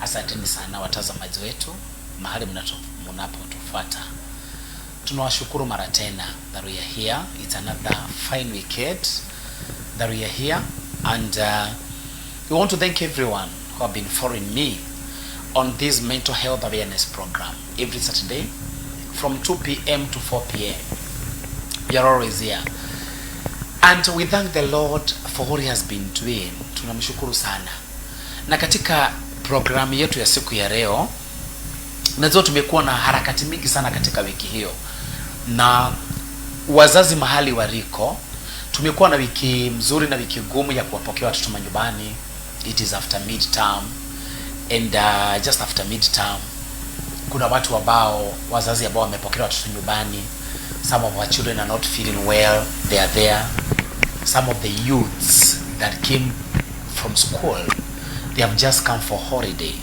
Asanteni sana watazamaji wetu mahali mnapotufuata. Tunawashukuru mara tena that we are here. It's another fine weekend that we are here, and we want to thank everyone who have been following me on this mental health awareness program every Saturday from 2 p.m. to 4 p.m. We are always here, and we thank the Lord for what he has been doing. Tunamshukuru sana. Na katika programu yetu ya siku ya leo, nazo tumekuwa na harakati mingi sana katika wiki hiyo. Na wazazi mahali waliko, tumekuwa na wiki mzuri na wiki gumu ya kuwapokea watoto manyumbani. It is after midterm, and just after midterm kuna watu ambao wazazi ambao wamepokea watoto nyumbani. Some of our children are not feeling well, they are there. Some of the youths that came from school, they have just come for holiday,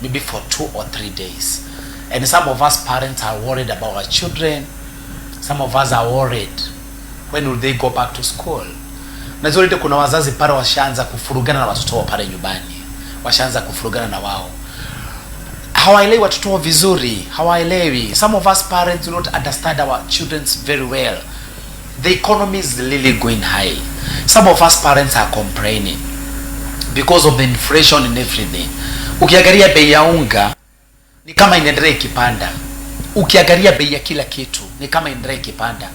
maybe for 2 or 3 days. And some of us parents are worried about our children. Some of us are worried, when will they go back to school? Na zote kuna wazazi pale washaanza kufurugana na watoto wao pale nyumbani. Washaanza kufurugana na wao. Hawaelewi watoto wao vizuri, hawaelewi. Some of us parents do not understand our children very well. The economy is really going high. Some of us parents are complaining because of the inflation and everything. Ukiangalia bei ya unga ni kama inaendelea ikipanda. Ukiangalia bei ya kila kitu ni kama inaendelea ikipanda.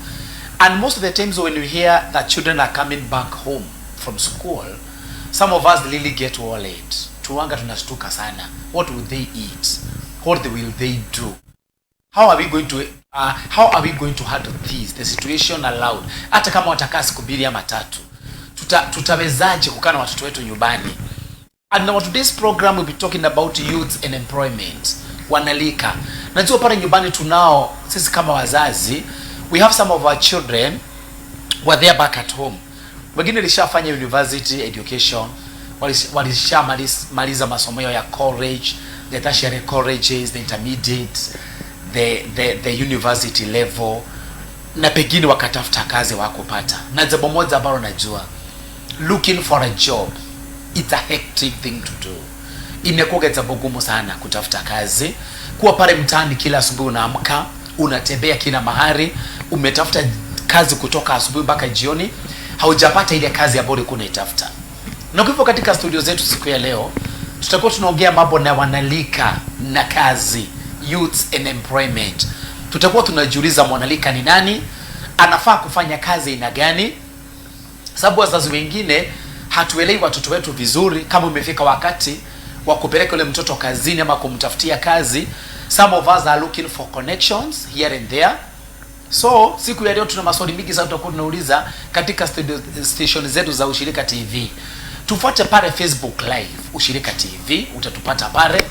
And most of the times when we hear that children are coming back home from school, some of us really get worried. Tuanga tunashtuka sana. What will they eat? What will they do? How are we going to handle this, the situation allowed? Hata kama watakaa siku 2 ama 3, tutawezaje kukaa na watoto wetu nyumbani? And now today's program will be talking about youth and employment. Wanalika. Najua pale nyumbani tunao sisi kama wazazi, we have some of our children were there back at home. Wengine walishafanya university education, walishamaliza masomo ya college, the tertiary colleges, the intermediate, the university level, na pengine wakatafuta kazi wakupata. Na jambo moja ambalo najua, looking for a job, it's a hectic thing to do. Imekuwa jambo gumu sana kutafuta kazi. Kuwa pale mtaani kila asubuhi unaamka, unatembea kila mahali, umetafuta kazi kutoka asubuhi mpaka jioni, haujapata ile kazi ambayo ulikuwa unaitafuta. Na kwa hivyo katika studio zetu siku ya leo, tutakuwa tunaongea mambo na wanalika na kazi, youth and employment. Tutakuwa tunajiuliza mwanalika ni nani, anafaa kufanya kazi ina gani? Sababu wazazi wengine hatuelewi watoto wetu vizuri. Kama umefika wakati wa kupeleka yule mtoto kazini ama kumtafutia kazi, some of us are looking for connections here and there. So siku ya leo tuna maswali mingi sana tutakuwa tunauliza katika station zetu za Ushirika TV. Tufuate pale Facebook Live Ushirika TV, utatupata pale.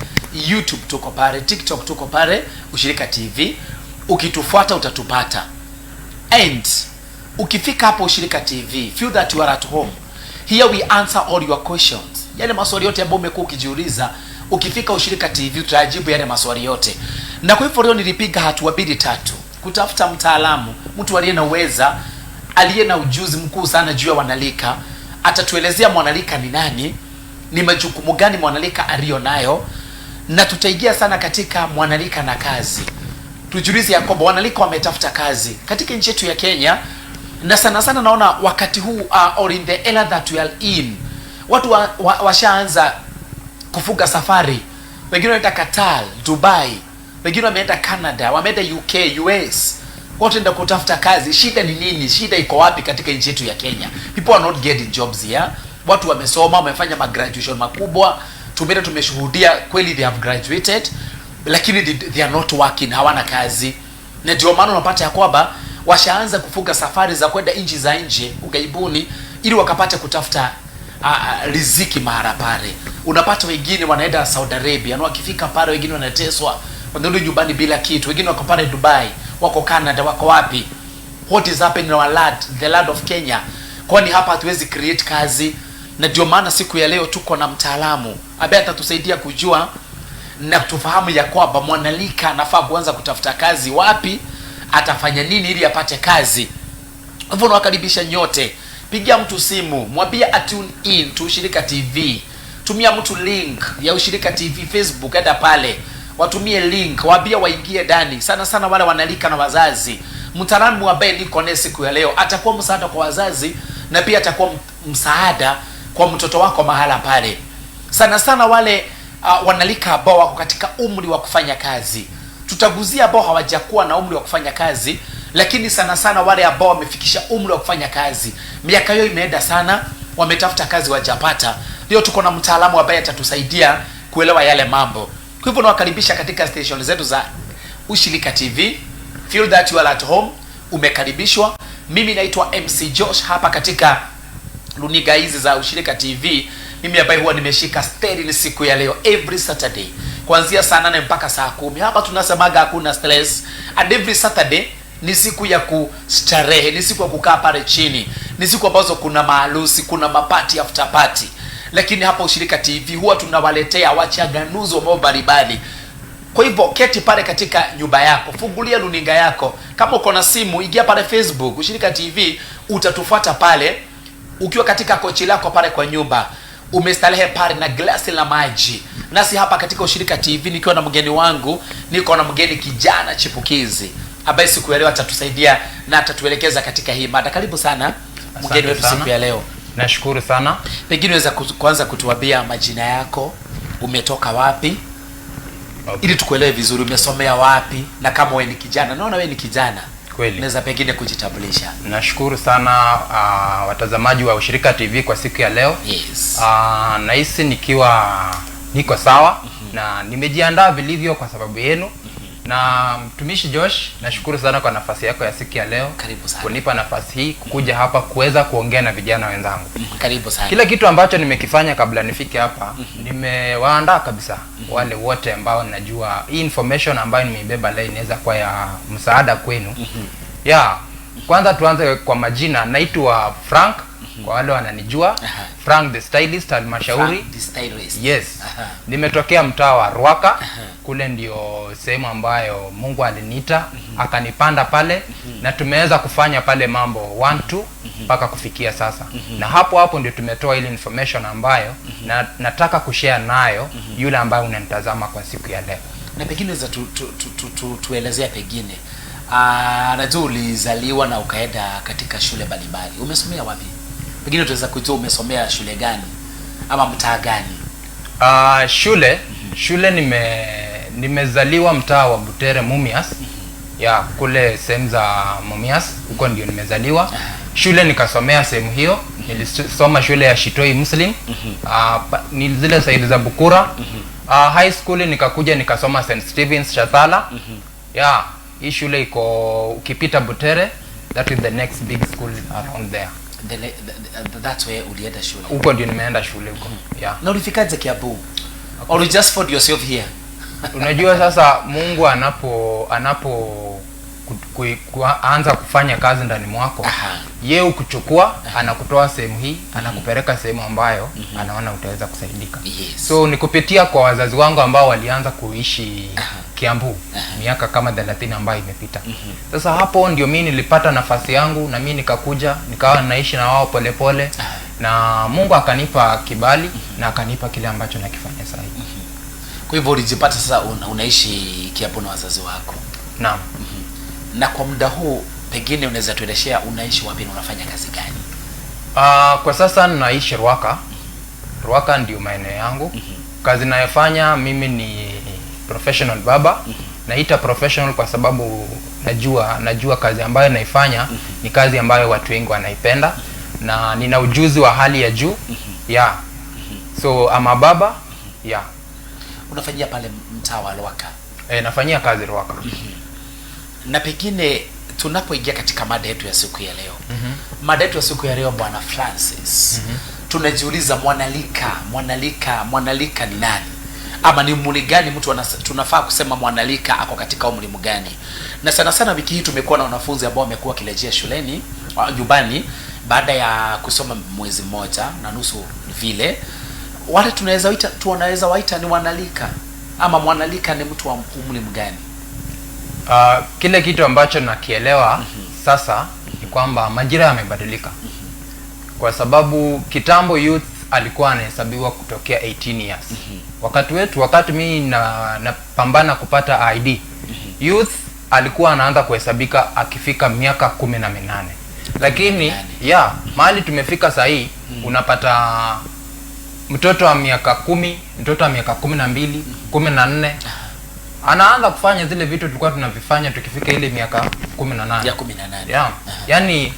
YouTube tuko pale, TikTok tuko pale Ushirika TV. Ukitufuata utatupata. And ukifika hapo Ushirika TV, feel that you are at home. Here we answer all your questions. Yale maswali yote ambayo umekuwa ukijiuliza, ukifika Ushirika TV tutajibu yale maswali yote. Na kwa hivyo leo nilipiga hatua 2-3 kutafuta mtaalamu, mtu aliye na uweza, aliye na ujuzi mkuu sana juu ya wanalika. Atatuelezea mwanalika ni nani, ni majukumu gani mwanalika alionayo, na tutaingia sana katika mwanalika na kazi. Tujiulize ya kwamba wanalika wametafuta kazi katika nchi yetu ya Kenya, na sana sana naona wakati huu or in the era that we are in, watu washaanza kufunga safari. Wengine wanaenda Qatar, Dubai, wengine wameenda Canada, wameenda UK, US. Watu wanaenda kutafuta kazi. Shida ni nini? Shida iko wapi katika nchi yetu ya Kenya? People are not getting jobs here. Watu wamesoma, wamefanya graduation makubwa. Tumeshuhudia kweli they have graduated, lakini they are not working, hawana kazi. Na ndio maana unapata ya kwamba washaanza kufunga safari za kwenda nchi za nje ugaibuni ili wakapate kutafuta riziki mahali pale. Unapata wengine wanaenda Saudi Arabia, na wakifika pale wengine wanateswa, wanarudi nyumbani bila kitu. Wengine wako pale Dubai, wako Canada, wako wapi? What is happening in our land, the land of Kenya? Kwani hapa hatuwezi create kazi? Na ndio maana siku ya leo tuko na mtaalamu ambaye atatusaidia kujua na tufahamu ya kwamba mwanalika anafaa kuanza kutafuta kazi wapi, atafanya nini ili apate kazi. Hivyo nawakaribisha nyote. Pigia mtu simu, mwambie atune in to Ushirika TV. tumia mtu link ya Ushirika TV Facebook, enda pale watumie link, waambie waingie ndani. Sana sana wale wanalika na wazazi. Mtaalamu ambaye niko naye siku ya leo atakuwa msaada kwa wazazi na pia atakuwa msaada kwa mtoto wako mahala pale. Sana sana wale wanalika ambao wako katika umri wa kufanya kazi. Tutaguzia ambao hawajakuwa na umri wa kufanya kazi, lakini sana sana wale ambao wamefikisha umri wa kufanya kazi. Miaka hiyo imeenda sana, wametafuta kazi wajapata. Leo tuko na mtaalamu ambaye atatusaidia kuelewa yale mambo. Kwa hivyo nawakaribisha katika station zetu za Ushirika TV. Feel that you are at home. Umekaribishwa. Mimi naitwa MC Josh hapa katika luniga hizi za Ushirika TV. Mimi ambaye huwa nimeshika steady siku ya leo every Saturday kuanzia saa 8 mpaka saa 10. Hapa tunasemaga hakuna stress. And every Saturday ni siku ya kustarehe, ni siku ya kukaa pale chini. Ni siku ambazo kuna maharusi, kuna mapati after party. Lakini hapa Ushirika TV huwa tunawaletea wachaganuzi wa mbalimbali. Kwa hivyo keti pale katika nyumba yako, fungulia runinga yako. Kama uko na simu, ingia pale Facebook Ushirika TV, utatufuata pale. Ukiwa katika kochi lako pale kwa nyumba, umestarehe pale na glasi la maji. Nasi hapa katika Ushirika TV nikiwa na mgeni wangu, niko na mgeni kijana chipukizi ambaye siku ya leo atatusaidia na atatuelekeza katika hii mada. Karibu sana mgeni wetu siku ya leo. Nashukuru sana. Pengine unaweza kuanza kutuambia majina yako, umetoka wapi? Okay. Ili tukuelewe vizuri, umesomea wapi, na kama wewe ni kijana, naona wewe ni kijana. Kweli. Unaweza pengine kujitambulisha. Nashukuru sana watazamaji wa Ushirika TV kwa siku ya leo. Yes. Nahisi niko sawa na nimejiandaa vilivyo kwa sababu yenu. Na mtumishi Josh, nashukuru sana kwa nafasi yako ya siku ya leo. Karibu sana. Kunipa nafasi hii kukuja hapa kuweza kuongea na vijana wenzangu. Karibu sana. Kila kitu ambacho nimekifanya kabla nifike hapa, nimewaandaa kabisa wale wote ambao najua hii information ambayo nimeibeba leo inaweza kuwa ya msaada kwenu. Kwanza tuanze kwa majina. Naitwa Frank, kwa wale wananijua. Frank the Stylist Halmashauri. Frank the Stylist. Yes. Nimetokea mtaa wa Ruaka. Kule ndio sehemu ambayo Mungu aliniita, akanipanda pale na tumeweza kufanya pale mambo 1 2 mpaka kufikia sasa. Na hapo ndio tumetoa ile information ambayo nataka kushare nayo yule ambaye unanitazama kwa siku ya leo. Na pengine unaweza tuelezea pengine najua ulizaliwa na ukaenda katika shule mbalimbali. Umesomea wapi? Pengine tunaweza kujua umesomea shule gani ama mtaa gani? Shule nimezaliwa mtaa wa Butere Mumias. Kule sehemu za Mumias, huko ndio nimezaliwa. Shule nikasomea sehemu hiyo. Nilisoma shule ya Shitoi Muslim. Ni zile saidi za Bukura. High school nikakuja nikasoma St. Stephen's Chathala. Hii shule iko ukipita Butere, that is the next big school around there. That's where ulienda shule. Huko ndio nimeenda shule huko. Na ulifikaje Kiambu? Or you just found yourself here? Unajua sasa Mungu anza kufanya kazi ndani mwako. Yeye ukuchukua, anakutoa sehemu hii, anakupeleka sehemu ambayo anaona utaweza kusaidika. Yes. So nikupitia kwa wazazi wangu ambao walianza kuishi Kiambu miaka kama 30 ambayo imepita. Sasa hapo ndio mimi nilipata nafasi yangu na mimi nikakuja, nikawa naishi na wao polepole. Na Mungu akanipa kibali na akanipa kile ambacho nakifanya sasa hivi. Kwa hivyo ulijipata sasa unaishi Kiambu na wazazi wako. Naam. Na kwa muda huu pengine unaweza tuelezea unaishi wapi na unafanya kazi gani? Kwa sasa naishi Ruaka. Ruaka ndio maeneo yangu. Kazi ninayofanya mimi ni professional baba. Naita professional kwa sababu najua kazi ambayo naifanya ni kazi ambayo watu wengi wanaipenda na nina ujuzi wa hali ya juu. So ama baba. Unafanyia pale mtaa wa Ruaka? Nafanyia kazi Ruaka. Na pengine tunapoingia katika mada yetu ya siku ya leo. Mada yetu ya siku ya leo Bwana Francis. Tunajiuliza mwanalika ni nani? Ama ni umri gani mtu tunafaa kusema mwanalika ako katika umri mgani? Na sana sana wiki hii tumekuwa na wanafunzi ambao wamekuwa kirejea shuleni nyumbani baada ya kusoma mwezi mmoja na nusu vile. Wale tunaweza waita ni mwanalika, ama mwanalika ni mtu wa umri mgani? Kile kitu ambacho nakielewa sasa ni kwamba majira yamebadilika. Kwa sababu kitambo youth alikuwa anahesabiwa kutokea 18 years. Wakati mimi napambana kupata ID, youth alikuwa anaanza kuhesabika akifika miaka 18. Lakini mahali tumefika sasa hii unapata mtoto wa miaka 10, mtoto wa miaka 12, 14 anaanza kufanya zile vitu tulikuwa tunavifanya tukifika ile miaka 18. Ya 18. Yani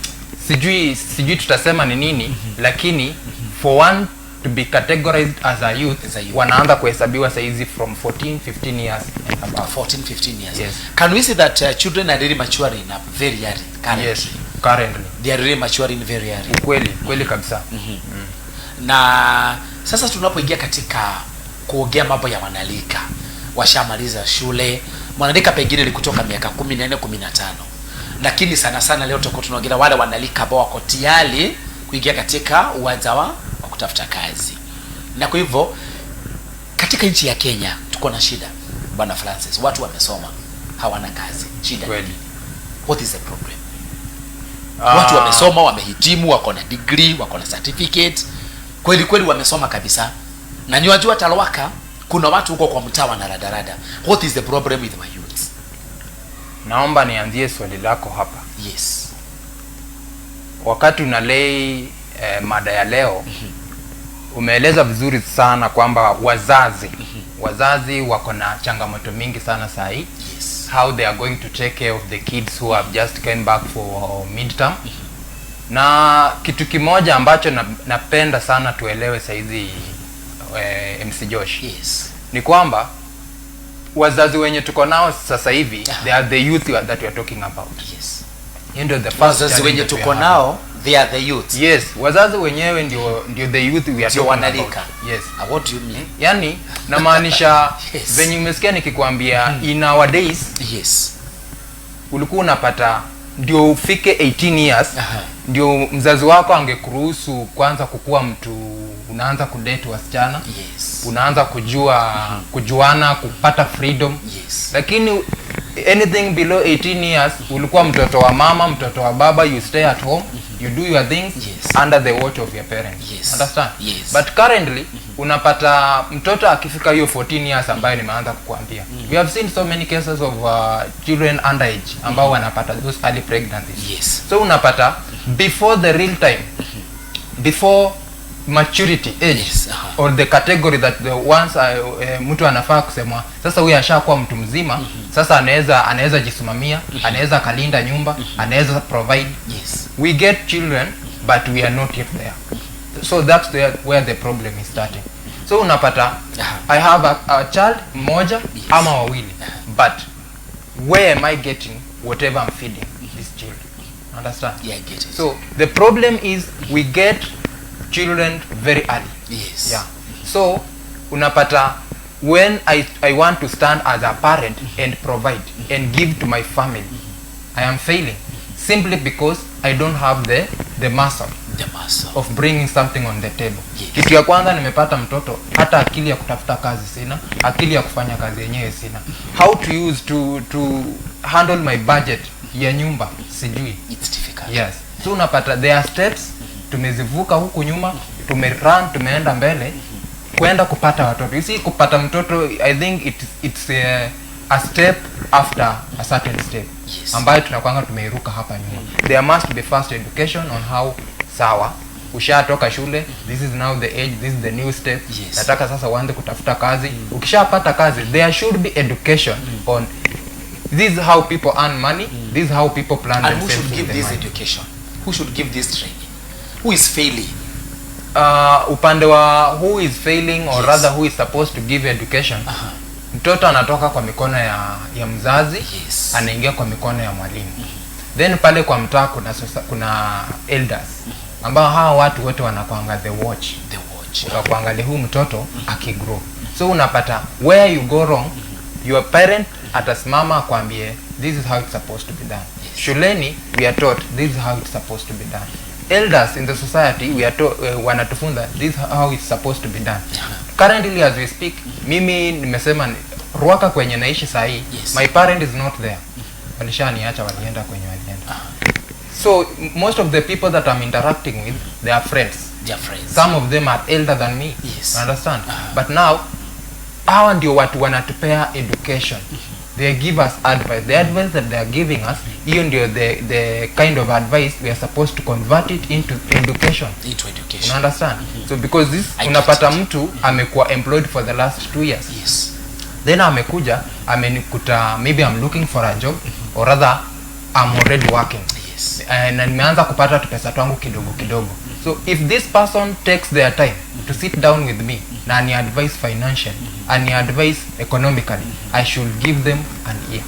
sijui tutasema ni nini, lakini for one to be categorized as a youth, wanaanza kuhesabiwa saizi from 14, 15 years and above. 14, 15 years. Yes. Can we say that children are really maturing very early currently? Yes, currently. They are really maturing very early. Kweli kabisa. Na sasa tunapoingia katika kuongea mambo ya wanalika, washamaliza shule, mwanalika pengine ni kutoka miaka 14, 15. Lakini sana leo tutakuwa tunaongelea wale wanalika ambao wako tayari kuingia katika uwanja wa kutafuta kazi. Na kwa hivyo katika nchi ya Kenya tuko na shida, Bwana Francis. Watu wamesoma, hawana kazi. Shida kweli. What is the problem? Watu wamesoma, wamehitimu, wako na degree, wako na certificate. Kweli wamesoma kabisa. Na niwajua Talwaka kuna watu huko kwa mtaa wana radarada. What is the problem with my youth? Naomba nianzie swali lako hapa. Yes. Wakati unalei mada ya leo, umeeleza vizuri sana kwamba wazazi wako na changamoto mingi sana saa hii. Yes. How they are going to take care of the kids who have just came back for midterm. Na kitu kimoja ambacho napenda sana tuelewe saizi MC Josh. Yes. Ni kwamba wazazi wenye tuko nao sasa hivi, they are the youth that we are talking about. Yes. Ndio the first wazazi wenye tuko nao, they are the youth. Yes, wazazi wenyewe ndio the youth we are talking wanalika. about. Yes. What do you mean? Yani namaanisha Yes. venye umesikia nikikwambia in our days, Yes. ulikuwa unapata ndio ufike 18 years, ndio mzazi wako angekuruhusu kwanza kukua mtu, unaanza kudate wasichana. Yes. Unaanza kujuana, kupata freedom. Yes. Lakini anything below 18 years ulikuwa mtoto wa mama, mtoto wa baba, you stay at home, you do your things under the watch of your parents. Yes. Understand? Yes. But currently unapata mtoto akifika hiyo 14 years ambayo nimeanza kukuambia. We have seen so many cases of children underage ambao wanapata those early pregnancies. Yes. So unapata before the real time, before maturity age, Yes. or the category that the once mtu anafaa kusema sasa huyu ashakuwa mtu mzima, sasa anaweza jisimamia, anaweza kalinda nyumba, anaweza provide. Yes. We get children but we are not yet there. So that's where the problem is starting. So unapata I have a child mmoja ama wawili, but where am I getting whatever I'm feeding these children? Understand? Yeah, I get it. So the problem is we get children very early. Yes. Yeah. So unapata when I want to stand as a parent and provide and give to my family, I am failing simply because I don't have the muscle of bringing something on the table. Yes. Kitu ya kwanza nimepata mtoto, hata akili ya kutafuta kazi sina, akili ya kufanya kazi yenyewe sina. How to use to handle my budget ya nyumba sijui. It's difficult. Yes. So unapata there are steps tumezivuka huku nyuma, tumeenda mbele kwenda kupata watoto. You see, kupata mtoto, I think it's a step after a certain step. Yes. Ambayo tunakwanga tumeiruka hapa nyuma. There must be first education on how sawa ushatoka shule, this is now the age, this is the new step. Yes. Nataka sasa uanze kutafuta kazi. Ukishapata kazi, there should be education on this is how people earn money, this is how people plan and who themselves. should give this education? Who should give this training? Who is failing? Upande wa who is failing or rather who is supposed to give education. Mtoto anatoka kwa mikono ya mzazi, anaingia kwa mikono ya mwalimu. Then pale kwa mtaa kuna elders ambao hawa watu wote wanakuanga the watch. Kuangalia huyu mtoto akigrow. So unapata where you go wrong, your parent atasimama akwambie this is how it's supposed to be done. Shuleni we are taught this is how it's supposed to be done. Elders in the society we are taught wanatufunza this is how it's supposed to be done. Currently as we speak, mimi nimesema Ruaka kwenye naishi sahi, my parent is not there. Walishaniacha, walienda kwenye walienda. So most of the people that I'm interacting with, they are friends. Their friends. Some of them are elder than me. Yes. Understand? But now hawa ndio watu wanatupea education. They give us advice. The advice that they are giving us, hiyo ndio the kind of advice we are supposed to convert it into education. Into education. You understand? So because this unapata mtu amekuwa employed for the last 2 years. Yes. Then amekuja amenikuta, maybe I'm looking for a job or rather I'm already working. Yes. Na nimeanza kupata pesa twangu kidogo kidogo. So if this person takes their time to sit down with me na ni advice financially and ni advice economically, I should give them an ear.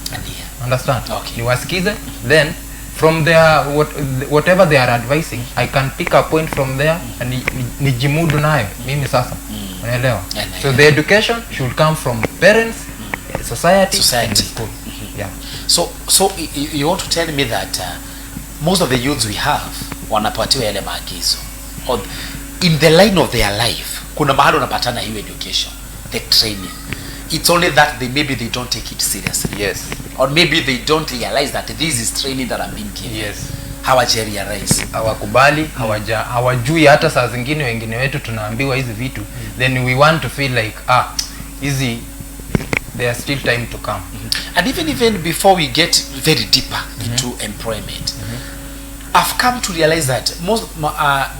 Understand? Okay. Niwasikize, then from their whatever they are advising, I can pick a point from there and nijimudu nayo mimi sasa. Unaelewa? So the education should come from parents, society and school. Yeah. So you want to tell me that most of the youths we have wanapatiwa yale maagizo, or in the line of their life kuna mahali unapatana hiyo education, the training, it's only that maybe they don't take it seriously. Yes. Or maybe they don't realize that this is training that I'm being given. Yes. Hawajarealize, hawakubali, hawajui. Hata saa zingine wengine wetu tunaambiwa hizi vitu, then we want to feel like easy, there's still time to come. And even before we get very deeper into employment, I've come to realize that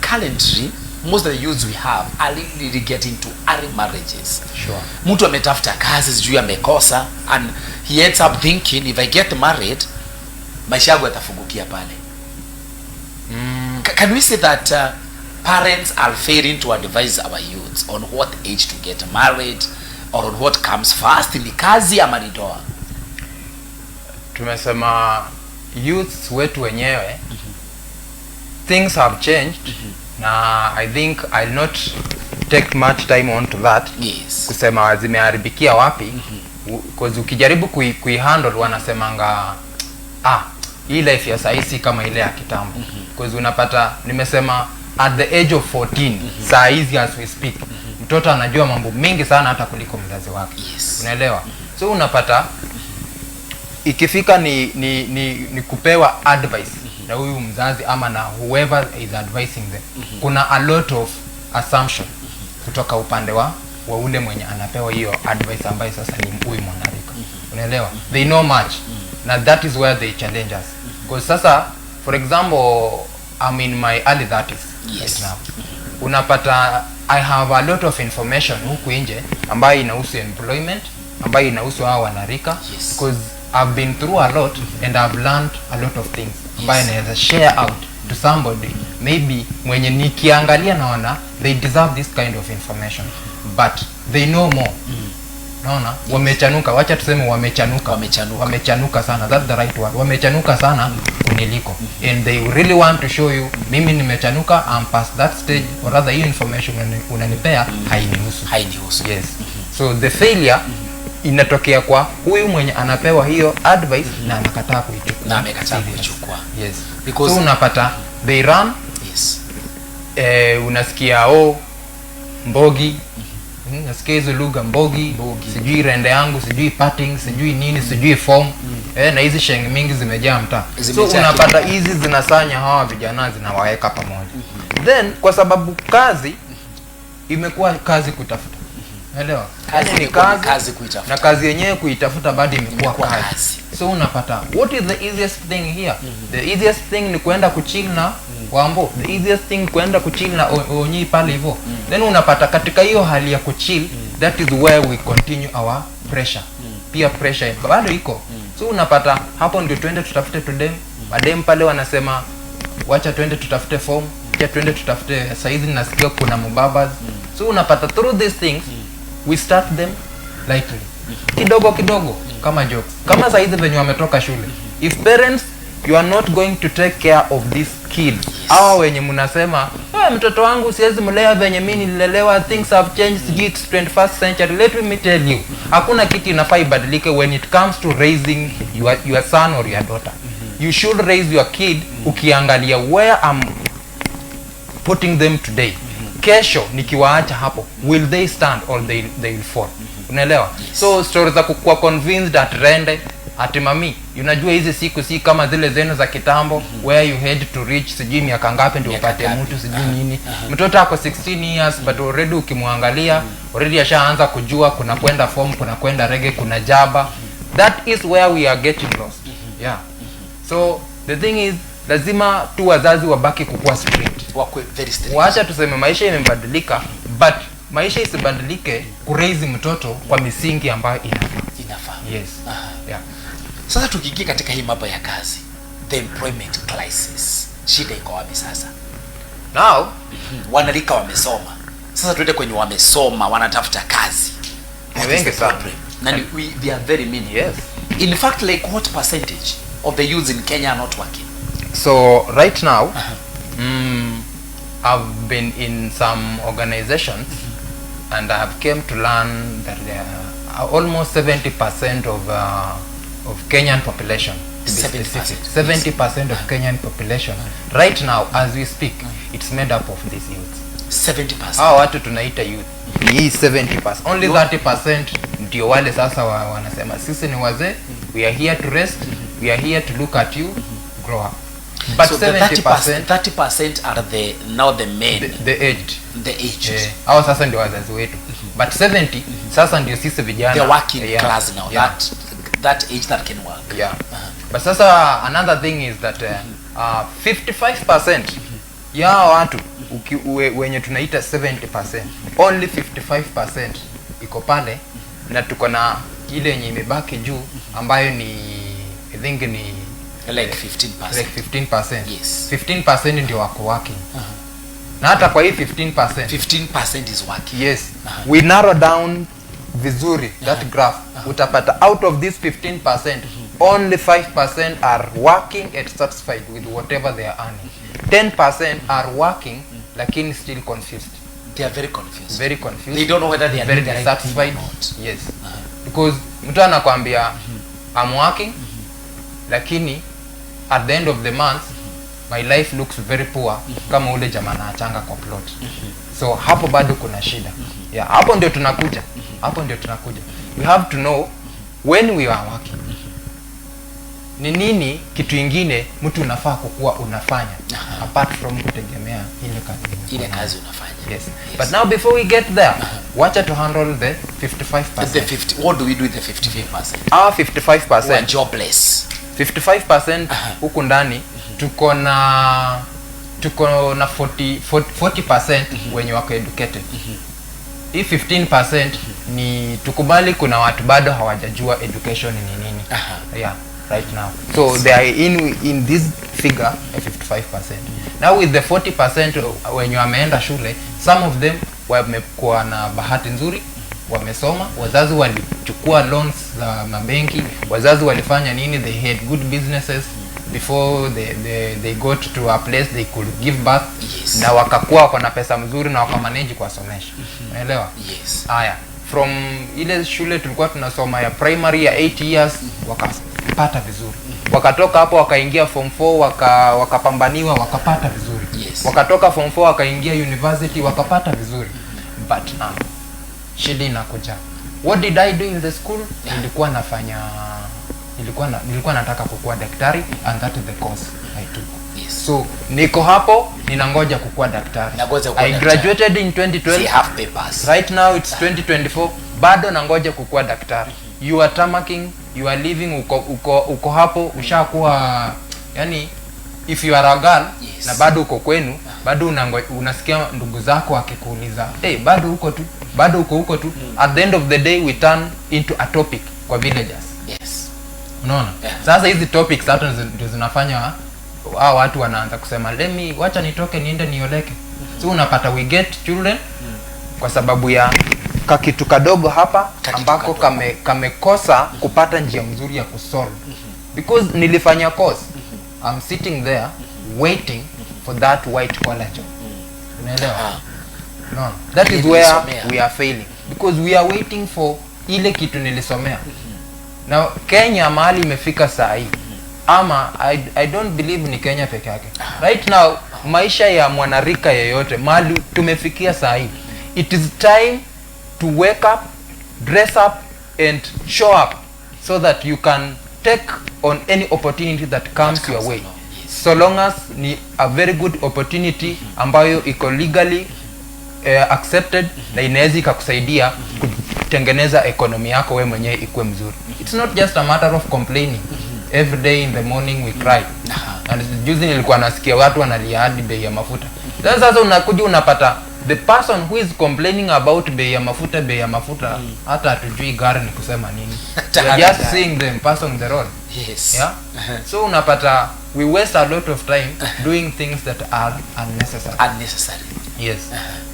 currently most of the youths we have are really getting to early marriages. Sure. Mtu ametafuta kazi sijui amekosa, and he ends up thinking if I get married maisha yangu yatafungukia pale. Can we say that parents are failing to advise our youths on what age to get married, or on what comes first, ni kazi ama ni ndoa? Tumesema youths wetu wenyewe, things have changed. Na I think I'll not take much time on to that. Yes. Kusema zimeharibikia wapi, because ukijaribu kuihandle wanasemanga hii life ya saisi kama ile ya kitambo. Because unapata, nimesema at the age of 14, saa hizi as we speak, mtoto anajua mambo mengi sana hata kuliko mzazi wake. Yes. Unaelewa? So unapata ikifika ni kupewa advice na huyu mzazi ama na whoever is advising them, kuna a lot of assumption kutoka upande wa ule mwenye anapewa hiyo advice ambaye sasa ni huyu mwanarika. Unaelewa? They know much. Na that is where they challenge us. Because sasa, for example, I'm in my early 30s. Yes. Right now. Unapata I have a lot of information huku nje ambayo inahusu employment, ambayo inahusu hao wanarika. Yes. Because I've been through a lot and I've learned a lot of things ambayo naweza share out to somebody maybe mwenye nikiangalia naona they deserve this kind of information, but they know more. Naona wamechanuka, wacha tuseme wamechanuka sana, that's the right word. Wamechanuka sana kuniliko, and they really want to show you mimi nimechanuka, I'm past that stage, or rather hiyo information unanipea hainihusu. Yes. So the failure inatokea kwa huyu mwenye anapewa hiyo advice na anakataa kuichukua. Yes. Because so unapata they run. Yes. Unasikia mbogi, nasikia hizo lugha mbogi, sijui rende yangu, sijui parting, sijui nini, sijui form. Na hizi shengi mingi zimejaa mtaa. So unapata hizi zinasanya hawa vijana, zinawaweka pamoja. Then kwa sababu kazi imekuwa kazi kutafuta. Elewa? Kazi ni kazi kuitafuta. Na kazi yenyewe kuitafuta bado imekuwa kazi. So unapata what is the easiest thing here? The easiest thing ni kuenda kuchill na Wambo. The easiest thing kuenda kuchill na Onyi pale hivyo. Then unapata katika hiyo hali ya kuchill, that is where we continue our pressure. Peer pressure bado iko. So unapata hapo ndio twende tutafute tudem. Madem pale wanasema wacha twende tutafute form, wacha twende tutafute saizi nasikia kuna mubabas. So unapata through these things we start them lightly, kidogo kidogo, kama joke. Kama saizi venye wametoka shule, if parents you are not going to take care of these kids, hawa wenye mnasema mtoto wangu siwezi mlea venye mimi nilelewa, things have changed, it's 21st century. Let me tell you, hakuna kitu inafaa ibadilike when it comes to raising your son or your daughter. You should raise your kid ukiangalia where I'm putting them today. Kesho nikiwaacha hapo, will they stand or they will fall? Unaelewa? So stories za kuwa convinced that rende ati mami unajua hizi siku si kama zile zenu za kitambo where you had to reach sijui miaka ngapi ndio upate mtu sijui nini. Mtoto ako 16 years but already ukimwangalia already ashaanza kujua kuna kwenda form, kuna kwenda reggae, kuna jaba. That is where we are getting lost. Yeah. So the thing is lazima tu wazazi wabaki kukua strict. Wakwe very strict. Waacha tuseme maisha imebadilika but maisha isibadilike kuraise mtoto kwa misingi ambayo inafaa. Yes. Yeah. Sasa tukiingia katika hii mambo ya kazi, the employment crisis, shida iko wapi sasa? Now wanalika wamesoma, sasa tuende kwenye wamesoma wanatafuta kazi, wengi sana na they are very many. Yes. In fact, like what percentage of the youths in Kenya are not working? So right now I've been in some organizations and I have came to learn that there are almost 70% of Kenyan population, to be specific, 70% of Kenyan population right now as we speak, it's made up of these youth. 70%. Hao watu tunaita youth ni 70%. Only 30% ndio wale sasa wanasema sisi ni wazee, we are here to rest, we are here to look at you grow up. But so 30% are now the men, the aged. Hao sasa ndio wazazi wetu. But 70 sasa ndio sisi vijana, the working class now. That age that can work. Yeah. But sasa another thing is that 55% ya watu wenye tunaita 70%, only 55% iko pale, na tuko na ile yenye imebaki juu ambayo ni I think ni like 15%. Like 15%. Yes. 15% ndio wako working. Na hata kwa hii 15% is working. Yes. We narrow down vizuri that graph. Utapata out of this 15%, only 5% are working and satisfied with whatever they are earning. 10% are working lakini still confused. They are very confused. Very confused. They don't know whether they are very satisfied or not. Yes. Because mtu anakuambia I'm working lakini at the end of the month my life looks very poor, kama ule jamaa anachanga kwa plot. So hapo bado kuna shida. Yeah, hapo ndio tunakuja. We have to know when we are working, ni nini kitu ingine mtu unafaa kukuwa unafanya apart from kutegemea ile kazi unafanya. Yes. But now before we get there, wacha to handle the 55%. What do we do with the 55%? Our 55% who are jobless. 55% huku ndani tuko na 40% wenye wako educated. Hii 15% ni tukubali kuna watu bado hawajajua education ni nini. Yeah, right now. So they are in this figure 55%. Now with the 40% wenye wameenda shule, some of them wamekuwa na bahati nzuri, wamesoma, wazazi walichukua loans za mabenki, wazazi walifanya nini, they had good businesses before they got to a place they could give birth. Yes. Na wakakuwa wako na pesa mzuri na wakamanage kuwasomesha. Unaelewa? Yes. Haya, from ile shule tulikuwa tunasoma ya primary ya 8 years wakapata vizuri. Wakatoka hapo wakaingia form 4 wakapambaniwa wakapata vizuri. Yes. Wakatoka form 4 wakaingia university wakapata vizuri. But now shida inakuja. What did I do in the school? Nilikuwa nataka kukuwa daktari and that is the course I took. Yes. So niko hapo ninangoja kukuwa daktari. I graduated in 2012. Have papers. Right now it's 2024. Bado nangoja kukuwa daktari. You are tamaking, you are living uko hapo ushakuwa, yani if you are a girl, yes, na bado uko kwenu, bado unasikia ndugu zako akikuuliza, hey, bado uko tu. At the end of the day we turn into a topic kwa villagers. Yes. Unaona? Yeah. Sasa hizi topics hata ndio zinafanya hao watu wanaanza kusema wacha nitoke niende nioleke. So unapata we get children kwa sababu ya kakitu kadogo hapa ambako kamekosa kupata njia mzuri ya kusolve. Because nilifanya course, I'm sitting there waiting for that white collar job. Unaelewa? No, that is where we are failing because we are waiting for ile kitu nilisomea. Now Kenya mahali imefika saa hii, ama I don't believe ni Kenya peke yake. Right now maisha ya mwanarika yeyote mahali tumefikia saa hii, it is time to wake up, dress up and show up so that you can take on any opportunity that comes your way, yes. so long as ni a very good opportunity ambayo iko legally accepted na inaweza ikakusaidia kutengeneza economy yako we mwenyewe ikuwe mzuri. It's not just a matter of complaining. Every day in the morning we cry. And juzi nilikuwa nasikia watu wanalia hadi bei ya mafuta. Sasa unakuja unapata the person who is complaining about bei ya mafuta hata hatujui gari ni kusema nini. We are just seeing them pass on the road. Yes. Yeah. So unapata we waste a lot of time doing things that are unnecessary. Yes.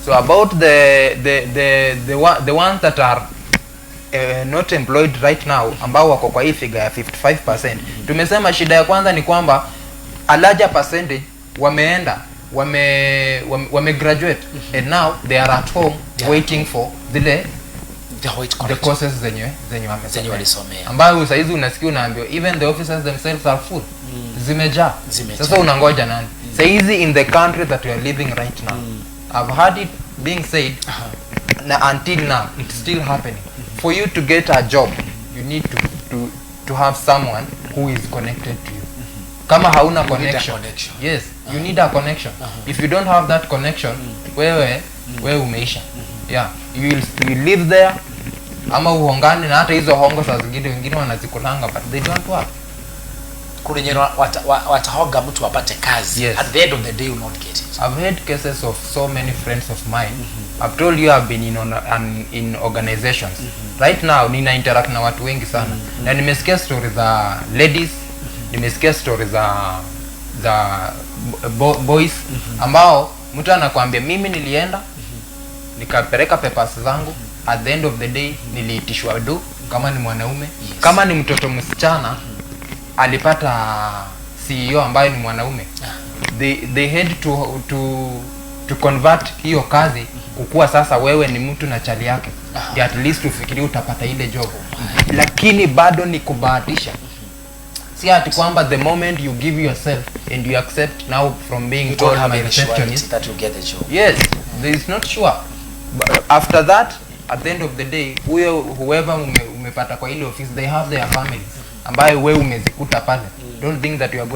So about the ones that are not employed right now ambao wako kwa hii figure ya 55%, tumesema shida ya kwanza ni kwamba a larger percentage wame graduate and now they are at home waiting for the courses zenye wamesomea, ambayo saizi unasikia unaambiwa even the officers themselves are full, zimejaa. Sasa unangoja nani? Saizi in the country that we are living right now, I've heard it being said until now it's still happening. For you to get a job, you need to have someone who is connected to you. Kama hauna connection, yes, you need a connection. If you don't have that connection, wewe umeisha. Yeah, you will live there ama uhongane, na hata hizo hongo saa zingine wengine wanazikulanga but they don't work. Kunye watahoga mtu wapate kazi. Yes. At the end of the day you will not get it. I've had cases of so many friends of mine. I've told you I've been in organizations. Right now nina interact na watu wengi sana. Na nimesikia stories za ladies, nimesikia stories za boys ambao mtu anakuambia mimi nilienda nikapeleka papers zangu, at the end of the day niliitishwa do kama ni mwanaume. Yes. Kama ni mtoto msichana alipata CEO ambaye ni mwanaume, they had to convert hiyo kazi kukua sasa wewe ni mtu na chali yake, at least ufikirie utapata ile job. Lakini bado ni kubahatisha. Si ati kwamba the moment you give yourself and you accept now from being told by receptionist that you get the job. Yes, there is not sure. But after that, at the end of the day, whoever umepata kwa ile office, they have their families ambayo wewe umezikuta pale. Don't think that you are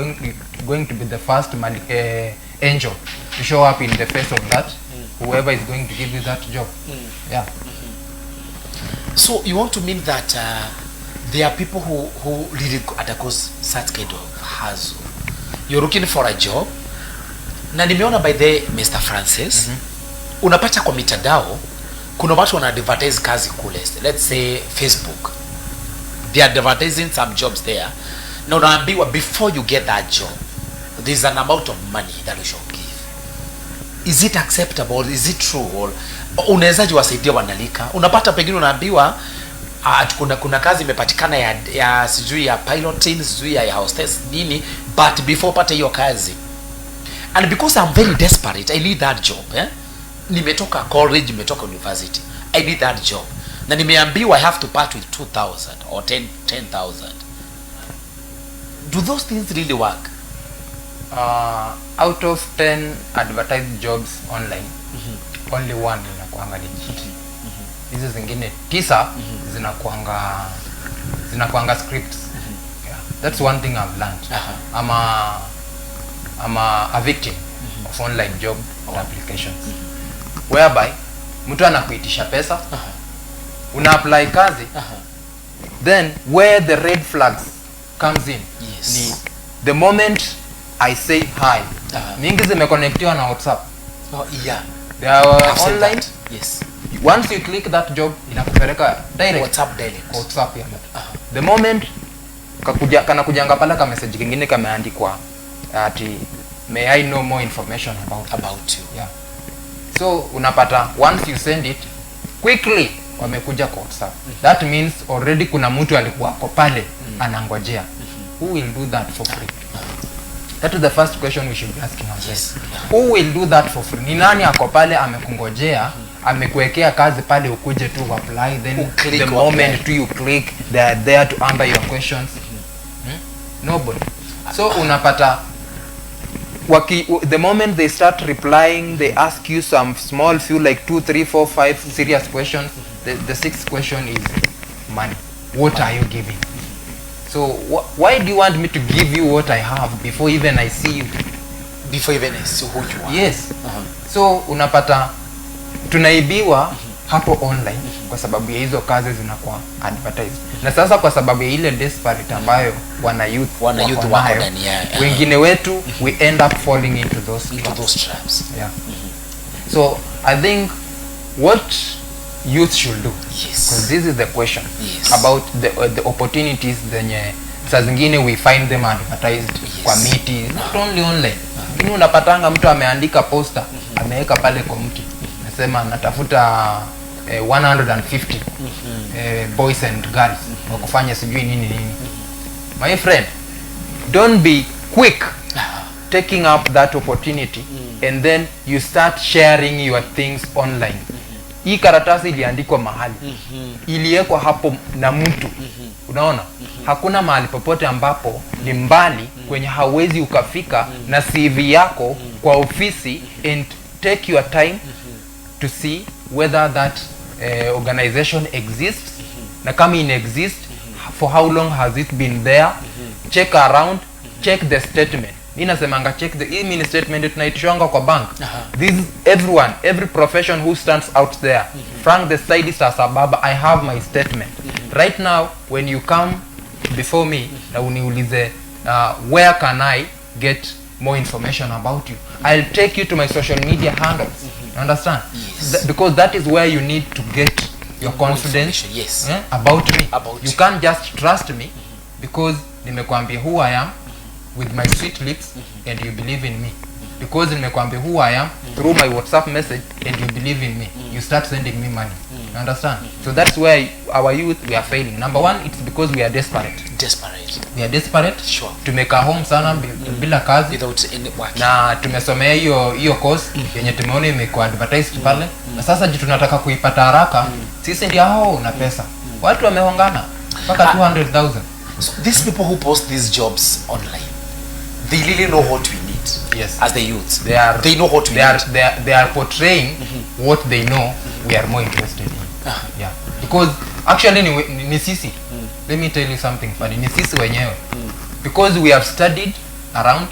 going to be the first angel to show up in the face of that whoever is going to give you that job. Yeah. So you want to mean that there are people who really undergo such kind of hustle. You're looking for a job. Na nimeona by the Mr. Francis, unapata kwa mitandao kuna watu wana advertise kazi kule. Let's say Facebook. They are advertising some jobs there. Na unaambiwa before you get that job, there's an amount of money that you should give. Is it acceptable? Is it true? Or unawezaje wasaidia wanalika? Unapata pengine unaambiwa kuna kazi imepatikana ya sijui ya piloting, sijui ya hostess nini, but before pata hiyo kazi, and because I'm very desperate, I need that job, nimetoka college, nimetoka university, I need that job, na nimeambiwa I have to part with 2,000 or 10,000. Do those things really work? Out of 10 advertised jobs online, only one inakuanga legit. Hizi zingine 9 zinakuanga scripts. Yeah. That's one thing I've learned. I'm a victim of online job applications. Whereby mtu anakuitisha pesa, una apply kazi, then where the red flags comes in, yes, ni the moment I say hi, mingi zimeconnectiwa na WhatsApp. Oh yeah, they are online. Yes, once you click that job inakupeleka direct WhatsApp ya the moment kujanga pala ka message kingine kameandikwa ati may I know more information about you. Yeah. So unapata once you send it quickly wamekuja kwa WhatsApp. That means already kuna mtu alikuwa kwa pale anangojea. Who will do that for free? That is the first question we should be asking ourselves. Who will do that for free? Ni nani ako pale amekungojea, amekuwekea kazi pale ukuje tu apply, then the moment you click they are there to answer your questions. Nobody. So unapata the moment they start replying, they ask you some small few like 2, 3, 4, 5 serious questions. The sixth question is money. What are you giving? So why do you want me to give you what I have before even I see you? Before even I see who you are. Yes. So unapata tunaibiwa hapo online kwa sababu ya hizo kazi zinakuwa advertised. Na sasa kwa sababu ya ile desperate ambayo wana youth wako ndani ya wengine wetu we end up falling into those traps. Yeah. So I think what youth should do, because this is the question, about the opportunities zenye saa zingine we find them advertised kwa miti, not only online. Lakini unapatanga mtu ameandika poster, ameweka pale kwa mti, nasema natafuta 150 boys and girls wa kufanya sijui nini. My friend, don't be quick taking up that opportunity and then you start sharing your things online. Hii karatasi iliandikwa mahali, iliwekwa hapo na mtu, unaona? Hakuna mahali popote ambapo ni mbali kwenye hawezi ukafika na CV yako kwa ofisi and take your time to see whether that organization exists, na kama in exist, for how long has it been there, check around, check the statement. Inasemanga check the email statement tunaitishwanga kwa bank. This is everyone, every profession who stands out there. Frank the stylist as Ababa, I have my statement. Right now when you come before me na uniulize where can I get more information about you, I'll take you to my social media handles. You understand? Because that is where you need to get your confidence about me. You can't just trust me because nimekwambia who I am with my sweet lips and you believe in me. Because nimekwambia who I am through my WhatsApp message and you believe in me, you start sending me money. You understand? So that's where our youth, we are failing. Number one, it's because we are desperate. We are desperate. Sure. Tumeka home sana bila kazi, without any work. Na tumesomea hiyo course yenye tumeona imekuwa advertised pale. Na sasa tunataka kuipata haraka. Sisi ndio hao na pesa. Watu wamehongana mpaka 200,000. So these people who post these jobs online, they really know what we need. Yes. As the youth, they know what we need. They are portraying what they know we are more interested in. Yeah. Because actually ni sisi. Let me tell you something funny. Ni sisi wenyewe. Because we have studied around,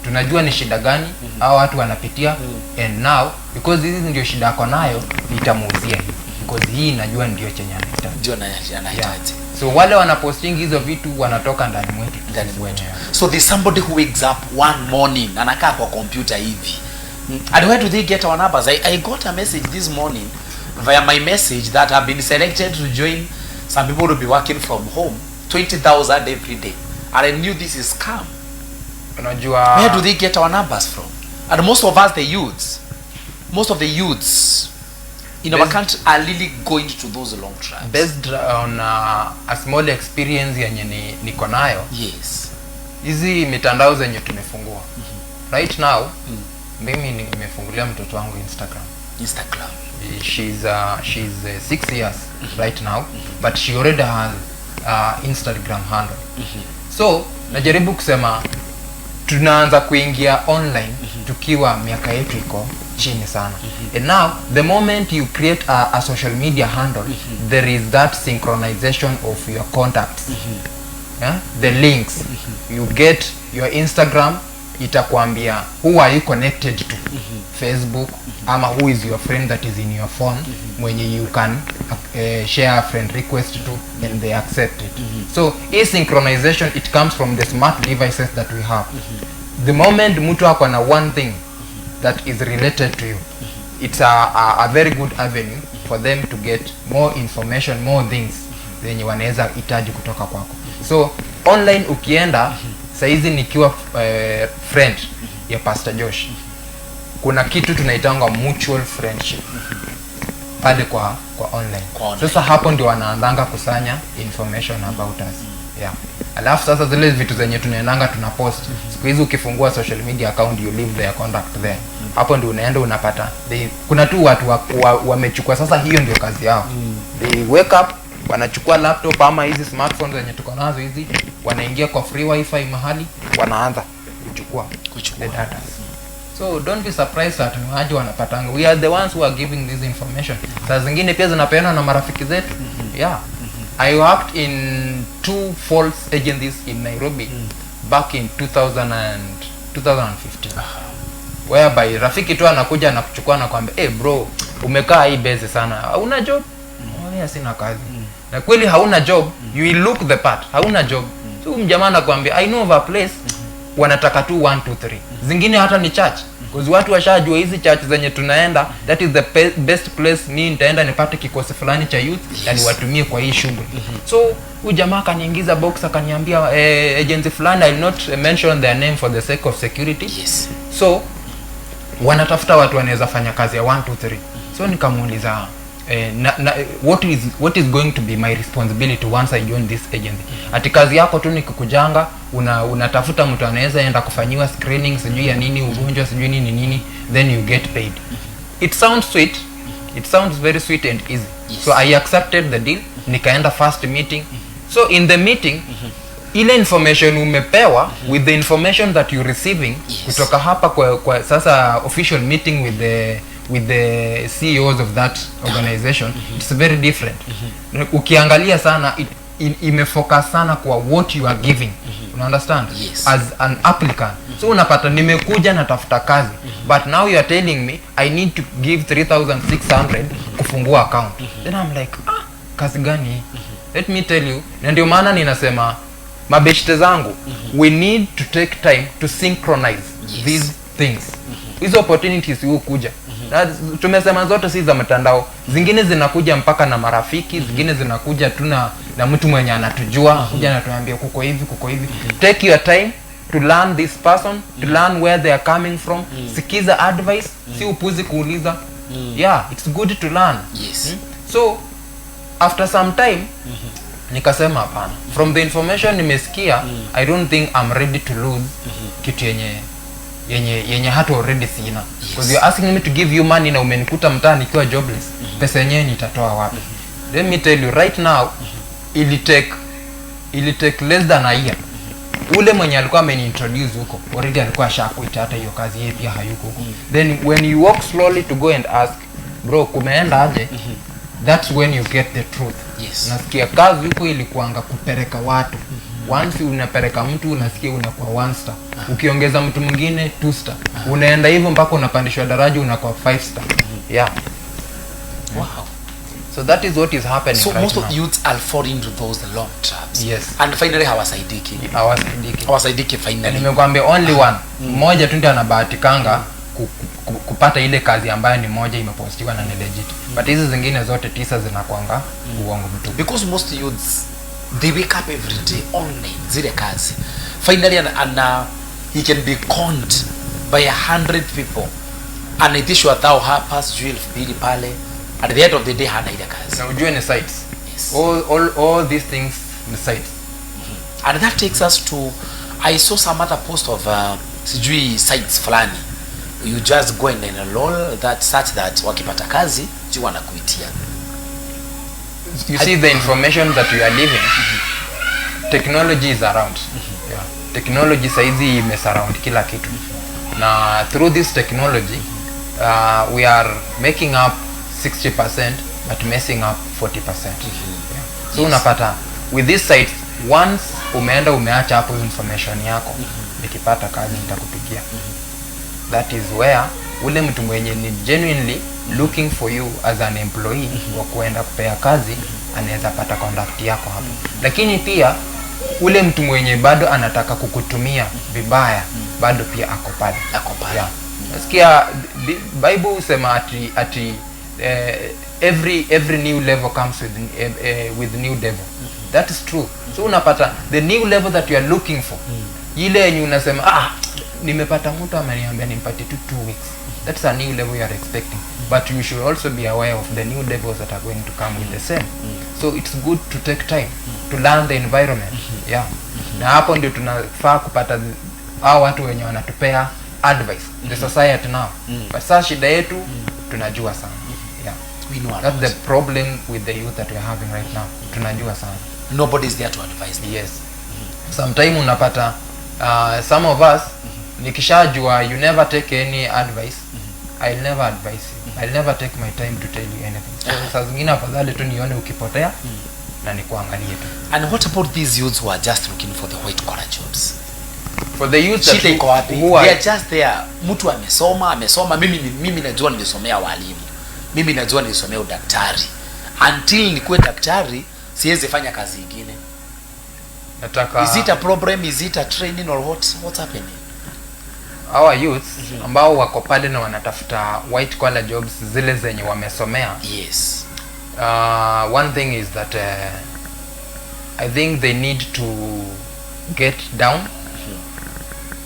tunajua ni shida gani hao watu wanapitia, and now because hizi ndio shida yako nayo, nitamuuzia hii. Because hii najua ndio chenye anahitaji. So wale wanaposting hizo vitu wanatoka ndani mwetu. So there's somebody who wakes up one morning anakaa kwa computer hivi. And where do they get our numbers? I got a message this morning via my message that I've been selected to join some people will be working from home, 20,000 every day. And I knew this is scam. Unajua, where do they get our numbers from? And most of us, the youths in our country are really going to those long traps. Based on a small experience yenye niko nayo. Yes. Hizi mitandao zenye tumefungua. Right now, mimi nimefungulia mtoto wangu Instagram. She's 6 years right now, but she already has Instagram handle. So najaribu kusema tunaanza kuingia online tukiwa miaka yetu iko chini sana. And now the moment you create a social media handle, there is that synchronization of your contacts. The links. You get your Instagram, itakwambia who are you connected to, Facebook, ama who is your friend that is in your phone, mwenye you can share a friend request to and they accept it. So asynchronization, it comes from the smart devices that we have. The moment mtu ako na one thing that is related to you, it's a very good avenue for them to get more information, more things zenye wanaweza hitaji kutoka kwako. So online ukienda saizi nikiwa friend ya Pastor Josh, kuna kitu tunaitanga mutual friendship pale kwa online. Sasa hapo ndio wanaanzanga kusanya information about us. Yeah. Alafu sasa zile vitu zenye tunaendanga tunapost. Siku hizi ukifungua social media account, you leave their contact there. Hapo ndio unaenda unapata. Kuna tu watu wamechukua sasa, hiyo ndio kazi yao. They wake up, wanachukua laptop ama hizi smartphones zenye tuko nazo hizi, wanaingia kwa free wifi mahali, wanaanza kuchukua the data. So don't be surprised that waje wanapatanga. We are the ones who are giving this information. Saa zingine pia zinapeana na marafiki zetu. Yeah. I worked in 2 false agencies in Nairobi back in 2015 whereby rafiki tu anakuja na kuchukua na kwamba bro, umekaa hii base sana, hauna job? Mimi sina kazi. Na kweli hauna job, you will look the part, hauna job. So mjamaa anakuambia I know of a place, wanataka tu 1 2 3. Zingine hata ni church. Because watu washajua hizi church zenye tunaenda, that is the best place, ni nitaenda nipate kikosi fulani cha youth na niwatumie kwa hii shughuli. So huyu jamaa kaniingiza box akaniambia agency fulani, I will not mention their name for the sake of security. Yes. So wanatafuta watu wanaweza fanya kazi ya 1 2 3. So nikamuuliza what is going to be my responsibility once I join this agency? Ati kazi yako tu ni kukujanga, unatafuta mtu anaweza enda kufanyiwa screening sijui ya nini, ugonjwa sijui nini, then you get paid. It sounds sweet, it sounds very sweet and easy. Yes. So I accepted the deal, nikaenda first meeting. So in the meeting, ile information umepewa with the information that you receiving kutoka hapa kwa sasa official meeting with the CEOs of that organization, it's very different. Ukiangalia sana imefocus sana kwa what you are giving. You understand? Yes. As an applicant. So unapata nimekuja natafuta kazi, but now you are telling me I need to give 3,600 kufungua account. Then I'm like, kazi gani? Let me tell you, na ndio maana ninasema mabeshte zangu, we need to take time to synchronize these things. Hizo opportunities hukuja. Na tumesema zote si za mtandao. Zingine zinakuja mpaka na marafiki, zingine zinakuja tu na mtu mwenye anatujua, kuja anatuambia kuko hivi. Take your time to learn this person, to learn where they are coming from. Sikiza advice, si upuzi kuuliza. Yeah, it's good to learn. Yes. So after some time nikasema hapana, from the information nimesikia, I don't think I'm ready to lose kitu yenye hata already sina. Because you're asking me to give you money na umenikuta mtaa nikiwa jobless. Pesa yenyewe nitatoa wapi? Let me tell you right now, ili take less than a year. Ule mwenye alikuwa ameniintroduce huko already alikuwa ashakuita hata hiyo kazi, yeye pia hayuko huko. Then when you walk slowly to go and ask, bro, kumeenda aje? That's when you get the truth. Yes. Nasikia kazi huko ilikuanga kupeleka watu. Once unapeleka mtu unasikia unakuwa 1 star. Ukiongeza mtu mwingine 2 star. Unaenda hivyo mpaka unapandishwa daraja unakuwa 5 star. Yeah. Wow. So that is what is happening So right most now. of youths are falling into those long traps. Yes. And finally hawasaidiki finally. Nimekwambia only one. Mmoja tu ndiye anabahatikanga kupata ile kazi ambayo ni moja imepostiwa na ni legit. But hizi zingine zote 9 zinakuanga uongo mtu. Because most youths, they wake up every day online, zile kazi. Finally and he can be conned by 100 people. Anaitishwa thou hapa sijui 2,000 pale. At the end of the day hana ile kazi. Na ujue ni sites. Yes. All these things ni sites. And that takes us to, I saw some other post of sijui sites fulani. You just go and enroll that such that wakipata kazi tu wanakuitia. You see the information that we are living, technology is around. Yeah. Technology saizi imesurround kila kitu. Na through this technology, we are making up 60% but messing up 40%. Yeah. So unapata with these sites, once umeacha hapo information yako, nikipata kazi nitakupigia. That is where ule mtu mwenye ni genuinely looking for you as an employee wa kuenda kupea kazi anaweza pata contact yako hapo. Lakini pia ule mtu mwenye bado anataka kukutumia vibaya bado pia ako pale. Yeah. Nasikia Bible husema ati every new level comes with new devil. That is true. So unapata the new level that you are looking for. Ile yenye unasema nimepata mtu ameniambia nimpatie 2 weeks. That's a new level you are expecting. But you should also be aware of the new levels that are going to come with the same. So it's good to take time to learn the environment. Yeah. Na hapo ndio tunafaa kupata hao watu wenye wanatupea advice. The society now. But sasa shida yetu tunajua sana. Yeah. We know that's the problem with the youth that we are having right now. Tunajua sana. Nobody is there to advise them. Yes. Sometimes unapata some of us nikishajua you never take any advice. I'll never advise you. I'll never take my time to tell you anything. So saa zingine afadhali tu nione ukipotea na nikuangalie tu. And what about these youths who are just looking for the white collar jobs? For the youth Shida iko wapi? who are, They are just there. Mtu amesoma, mimi najua nilisomea walimu. Mimi najua nilisomea udaktari. Until nikuwe daktari, siwezi fanya kazi nyingine. nataka Is it a problem? Is it a training or what's happening? our youth ambao wako pale na wanatafuta white collar jobs zile zenye wamesomea. Yes. One thing is that I think they need to get down,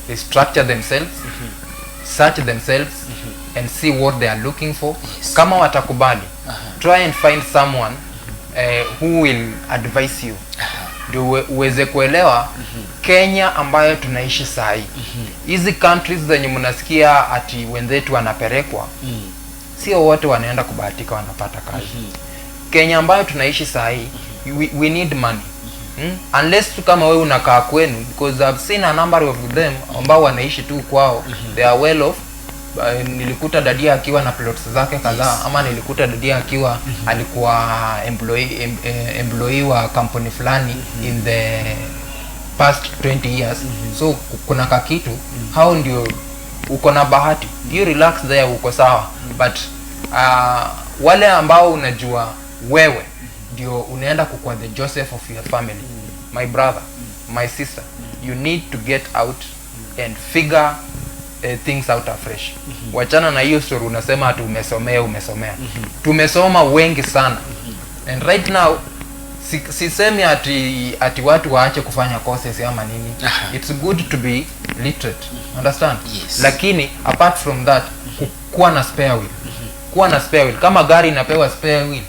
restructure themselves, search themselves, and see what they are looking for. Yes. Kama watakubali, try and find someone who will advise you ndio uweze kuelewa Kenya ambayo tunaishi saa hii. Hizi countries zenye mnasikia ati wenzetu wanapelekwa, sio wote wanaenda kubahatika wanapata kazi. Kenya ambayo tunaishi saa hii, we need money. Unless tu kama wewe unakaa kwenu, because I've seen a number of them ambao wanaishi tu kwao, they are well off. Nilikuta dadia akiwa na plots zake kadhaa, ama nilikuta dadia akiwa alikuwa employee wa company fulani in the past 20 years. So kuna kakitu, hao ndio uko na bahati, you relax there, uko sawa. But wale ambao unajua wewe ndio unaenda kukua the Joseph of your family, my brother, my sister, you need to get out and figure things out afresh. Wachana na hiyo story unasema ati umesomea. Tumesoma wengi sana. And right now sisemi ati watu waache kufanya courses ama nini. It's good to be literate, understand? Yes. Lakini apart from that, kuwa na spare wheel. Kuwa na spare wheel. Kama gari inapewa spare wheel,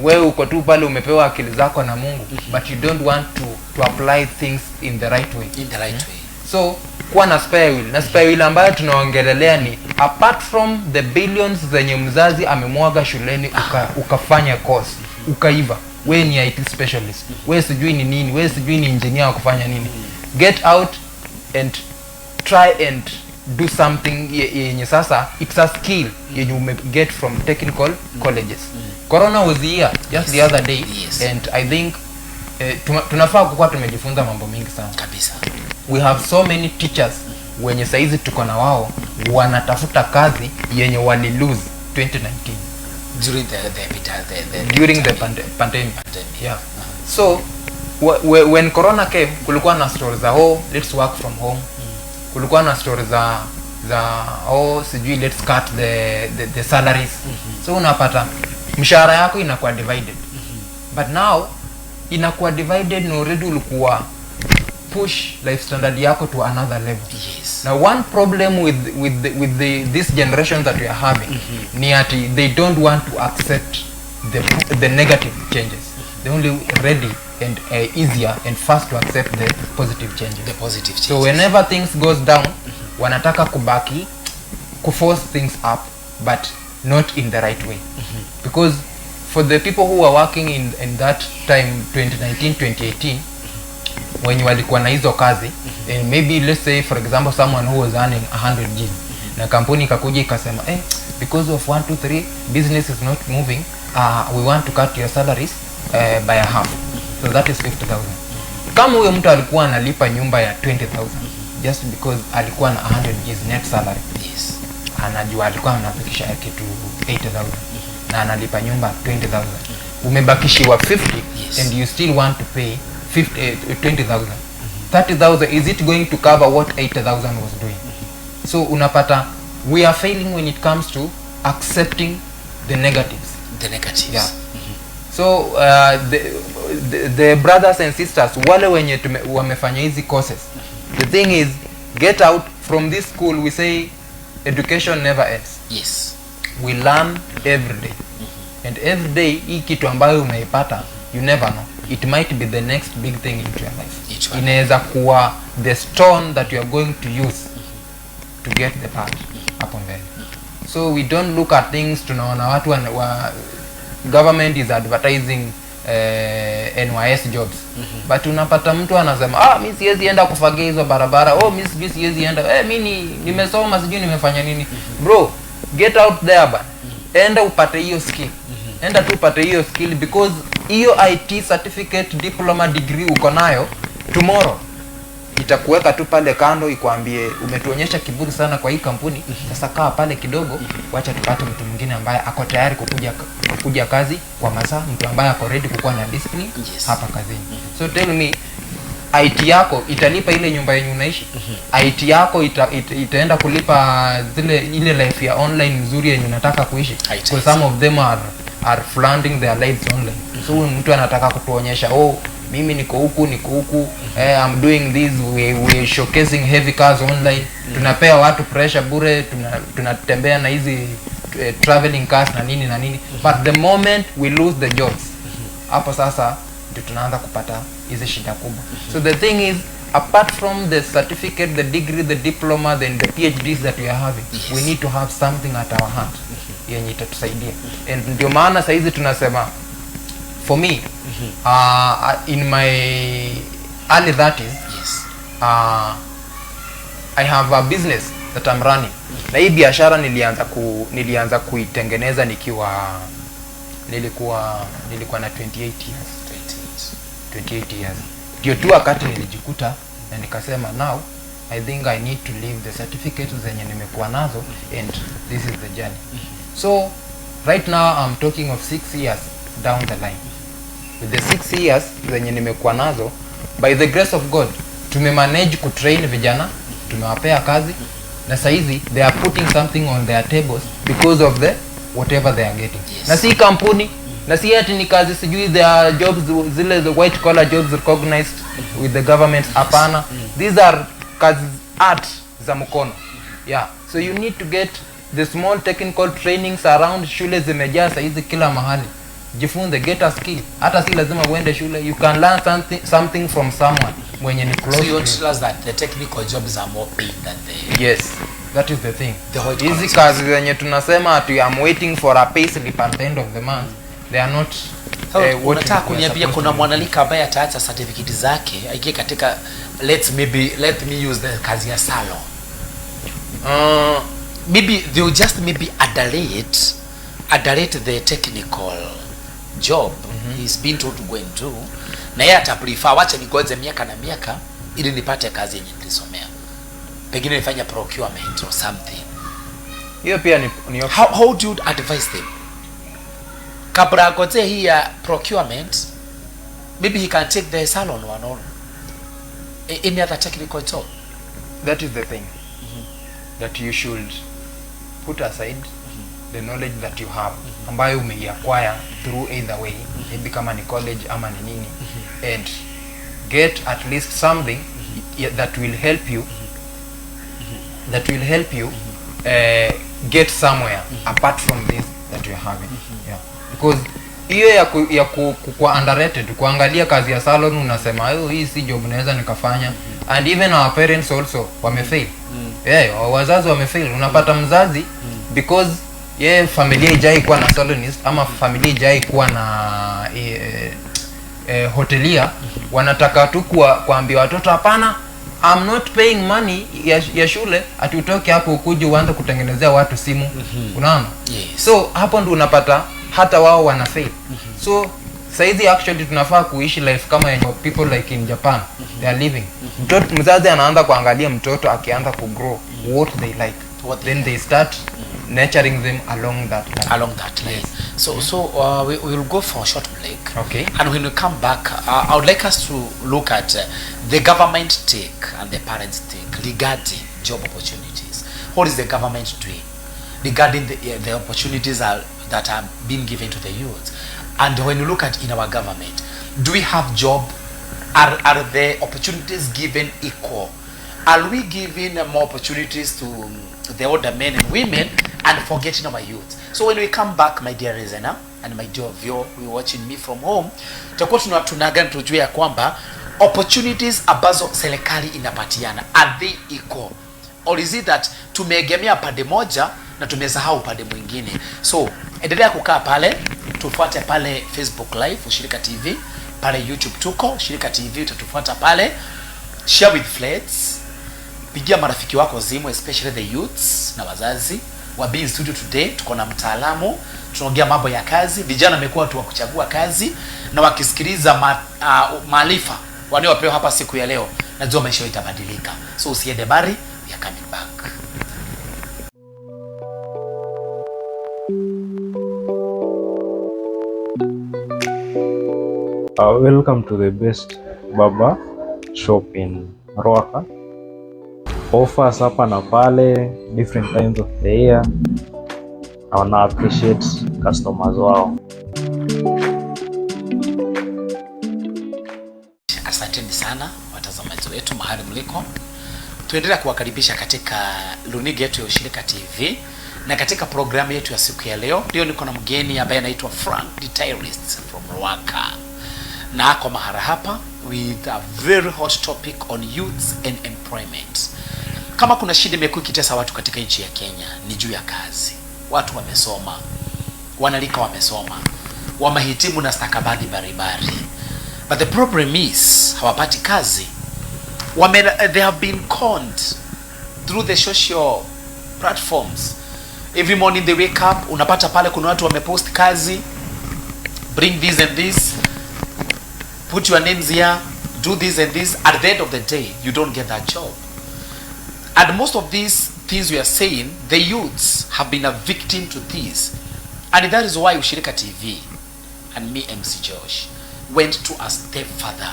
wewe uko tu pale umepewa akili zako na Mungu, but you don't want to apply things in the right way. In the right way. So kuwa na spare wheel. Na spare wheel ambayo tunaongelelea ni apart from the billions zenye mzazi amemwaga shuleni ukafanya course, ukaiva. Wewe ni IT specialist. Wewe sijui ni nini, wewe sijui ni engineer wa kufanya nini. Get out and try and do something yenye sasa it's a skill yenye ume get from technical colleges. Corona was here just the other day. Yes. And I think tunafaa kuwa tumejifunza mambo mingi sana Kabisa. We have so many teachers wenye saizi tuko na wao wanatafuta kazi yenye wali lose 2019 during the pandemic. Yeah. So when corona came, kulikuwa na stories za let's work from home. Kulikuwa na stories za sijui let's cut the salaries. So unapata mshahara yako inakuwa divided. But now inakuwa divided na already ulikuwa push life standard yako to another level. Yes. Now one problem with this generation that we are having ni ati they don't want to accept the negative changes. They only ready and easier and fast to accept the positive changes. The positive changes. So whenever things goes down, wanataka kubaki force things up, but not in the right way. Because for the people who were working in that time 2019-2018 when walikuwa na hizo kazi, and maybe let's say for example someone who was earning 100 Gs na kampuni ikakuja ikasema because of 1 2 3 business is not moving, we want to cut your salaries by a half, so that is 50,000. Kama huyo mtu alikuwa analipa nyumba ya 20,000 just because alikuwa na 100 Gs net salary, Yes. anajua alikuwa anafikisha kitu 80,000 na analipa nyumba 20,000, umebakishiwa 50. Yes. And you still want to pay 20,000, 30,000. Is it going to cover what 80,000 was doing? So unapata we are failing when it comes to accepting the negatives. The negatives. Yeah. So the brothers and sisters wale wenye wamefanya hizi courses, the thing is get out from this school. We say education never ends. Yes. We learn every day. And every day hii kitu ambayo umeipata, you never know, it might be the next big thing into your life. Inaweza kuwa the stone that you are going to use to get the path hapo mbele. So we don't look at things, tunaona watu wa government is advertising NYS jobs, but unapata mtu anasema mimi siwezi enda kufagia hizo barabara, mimi siwezi enda, mimi nimesoma sijui nimefanya nini. Bro, get out there, enda upate hiyo skill. Enda tu upate hiyo skill, because hiyo IT certificate, diploma, degree uko nayo, tomorrow itakuweka tu pale kando ikwambie umetuonyesha kiburi sana kwa hii kampuni, sasa kaa pale kidogo, wacha tupate mtu mwingine ambaye ako tayari kukuja kazi kwa masaa, mtu ambaye ako ready kukuwa na discipline hapa kazini. So tell me, IT yako italipa ile nyumba yenye unaishi? IT yako itaenda kulipa ile life ya online nzuri yenye unataka kuishi? Because some of them are flaunting their lives online. So mtu anataka kutuonyesha, oh, mimi niko huku I'm doing this, we showcasing heavy cars online. Tunapea watu pressure bure, tunatembea na hizi traveling cars na nini. But the moment we lose the jobs, hapo sasa ndio tunaanza kupata hizi shida kubwa. So the thing is, apart from the certificate, the degree, the diploma, then the PhDs that we are having, we need to have something at our hand yenye itatusaidia. And ndio maana saizi tunasema, for me, in my early 30s, I have a business that I'm running. Na hii biashara nilianza kuitengeneza nilikuwa na 28 years. Ndio tu wakati nilijikuta na nikasema, now I think I need to leave the certificates zenye nimekuwa nazo, and this is the journey. So right now I'm talking of 6 years down the line. With the 6 years zenye nimekuwa nazo, by the grace of God, tumemanage kutrain vijana, tumewapea kazi, na saizi they are putting something on their tables because of the whatever they are getting. Na si kampuni, na si ati ni kazi sijui, there are jobs zile the white collar jobs recognized with the government, hapana. These are kazi art za mkono. Yeah, so you need to get the small technical trainings around. Shule zimejaa saizi kila mahali. Jifunze, get a skill. Hata si lazima uende shule, you can learn something from someone mwenye ni close. So you tell us that the technical jobs are more paid than the... Yes, that is the thing. Hizi kazi zenye tunasema ati I'm waiting for a pay slip at the end of the month, they are not. Unataka kuniambia kuna mwanalika ambaye ataacha certificate zake aingie katika let me use the kazi ya salon? Maybe they will just adulate the technical job he's been told to go and do, na yeye ataprefer wacha nigoje miaka na miaka ili nipate kazi yenye nilisomea, pengine nifanye procurement or something. Hiyo pia ni how do you advise them kabla agoje hii ya procurement? Maybe he can take the salon one or any other technical job. That is the thing, that you should put aside the knowledge that you have, ambayo umeiacquire through either way, maybe kama ni college ama ni nini, and get at least something that will help you get somewhere apart from this that you are having. Yeah, because hiyo ya kuwa underrated, kuangalia kazi ya salon unasema hii si job naweza nikafanya, and even our parents also wamefail. Wazazi wamefail. Unapata mzazi because familia ijai kuwa na salonist ama familia ijai kuwa na hotelia, wanataka tu kuambia watoto hapana, I'm not paying money ya shule ati utoke hapo ukuje uanze kutengenezea watu simu. Unaona? Yes. So hapo ndo unapata hata wao wana fail. So saizi actually tunafaa kuishi life kama yenye people like in Japan they are living. Mtoto mzazi anaanza kuangalia mtoto akianza ku grow what they like, then they start nurturing them along that line. Yes. So we will go for a short break. Okay. And when we come back, I would like us to look at the government take and the parents take regarding job opportunities. What is the government doing regarding the opportunities that are being given to the youth? And when you look at in our government, do we have job? Are the opportunities given equal? Are we giving more opportunities to the older men and women and forgetting our youth? So when we come back, my dear listener and my dear viewer who are watching me from home, tutakuwa tunagani tujue ya kwamba opportunities ambazo serikali inapatiana, are they equal? Or is it that tumeegemea pande moja na tumesahau pande mwingine? So endelea kukaa pale, tufuate pale Facebook Live Ushirika TV, pale YouTube tuko Ushirika TV, utatufuata pale, share with friends, pigia marafiki wako simu, especially the youths na wazazi, wa Be in Studio today. Tuko na mtaalamu, tunaongea mambo ya kazi. Vijana wamekuwa watu wa kuchagua kazi, na wakisikiliza maarifa wanayopewa hapa siku ya leo, najua maisha itabadilika. So usiende bari, we are coming back. Welcome to the best barber shop in Ruaka. Offers hapa na pale, different times of the year. I wanna appreciate customers wao. Asanteni sana watazamaji wetu mahali mliko. Tuendelea kuwakaribisha katika runinga yetu ya Ushirika TV, na katika programu yetu ya siku ya leo ndio niko na mgeni ambaye anaitwa Frank the Stylist from Ruaka. Na ako mahara hapa with a very hot topic on youth and employment. Kama kuna shida imekuwa ikitesa watu katika nchi ya Kenya ni juu ya kazi. Watu wamesoma, wanalika wamesoma, wamehitimu na stakabadhi baribari, but the problem is hawapati kazi. They have been conned through the social platforms. Every morning they wake up, unapata pale kuna watu wamepost kazi, bring this and this, put your names here, do this and this. At the end of the day, you don't get that job. And most of these things we are saying, the youths have been a victim to this. And that is why Ushirika TV and me, MC Josh, went to a step further.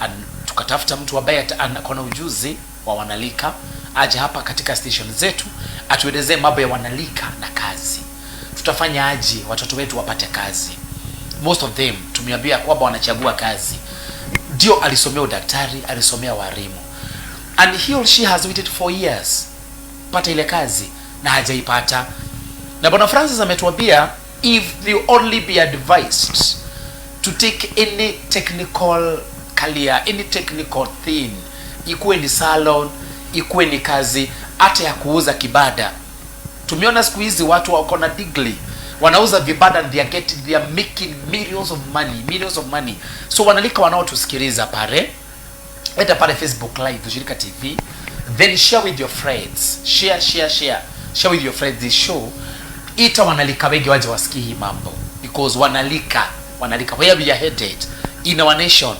And tukatafuta mtu ambaye ana ujuzi wa wanalika, aje hapa katika station zetu, atuelezee mambo ya wanalika na kazi. Tutafanya aje watoto wetu wapate kazi. Most of them tumeambia kwamba wanachagua kazi. Ndio alisomea udaktari, alisomea walimu, and he or she has waited for years pata ile kazi na hajaipata. Na Bwana Francis ametuambia if they only be advised to take any technical career, any technical thing, ikuwe ni salon, ikuwe ni kazi hata ya kuuza kibada. Tumeona siku hizi watu wako na degree wanauza vibada and they are making millions of money. So wanalika wanaotusikiliza pale, hata pale Facebook live Ushirika TV, then share with your friends, share with your friends this show. Ita wanalika wengi waje wasikie hii mambo, because wanalika where we are headed in our nation.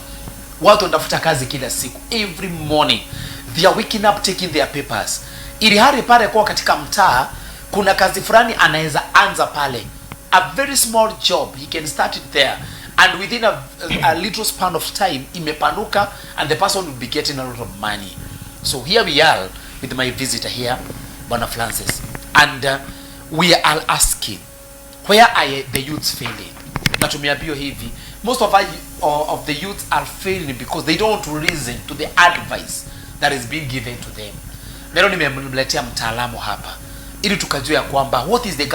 Watu wanatafuta kazi kila siku, every morning they are waking up taking their papers. Ili hali pale kwa katika mtaa kuna kazi fulani anaweza anza pale, a very small job, he can start it there, and within a little span of time imepanuka, and the person will be getting a lot of money. So here we are with my visitor here, Bwana Francis, and we are asking, where are the youths failing? Na tumeambiwa hivi, most of the youths are failing because they don't listen to the advice that is being given to them. Leo nimemletea mtaalamu hapa ili tukajua kwamba what is the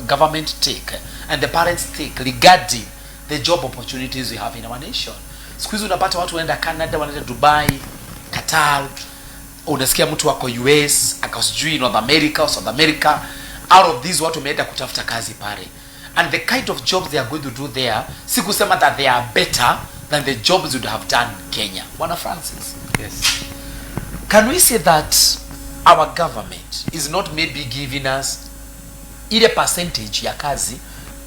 government take and the parents take regarding the job opportunities we have in our nation. Siku hizi unapata watu wanaenda Canada, wanaenda Dubai, Qatar, unasikia mtu wako US, akasijui North America or South America. Out of these watu wameenda kutafuta kazi pale, and the kind of jobs they are going to do there, si kusema that they are better than the jobs you would have done in Kenya. Bwana Francis, Yes. Can we say that our government is not maybe giving us ile percentage ya kazi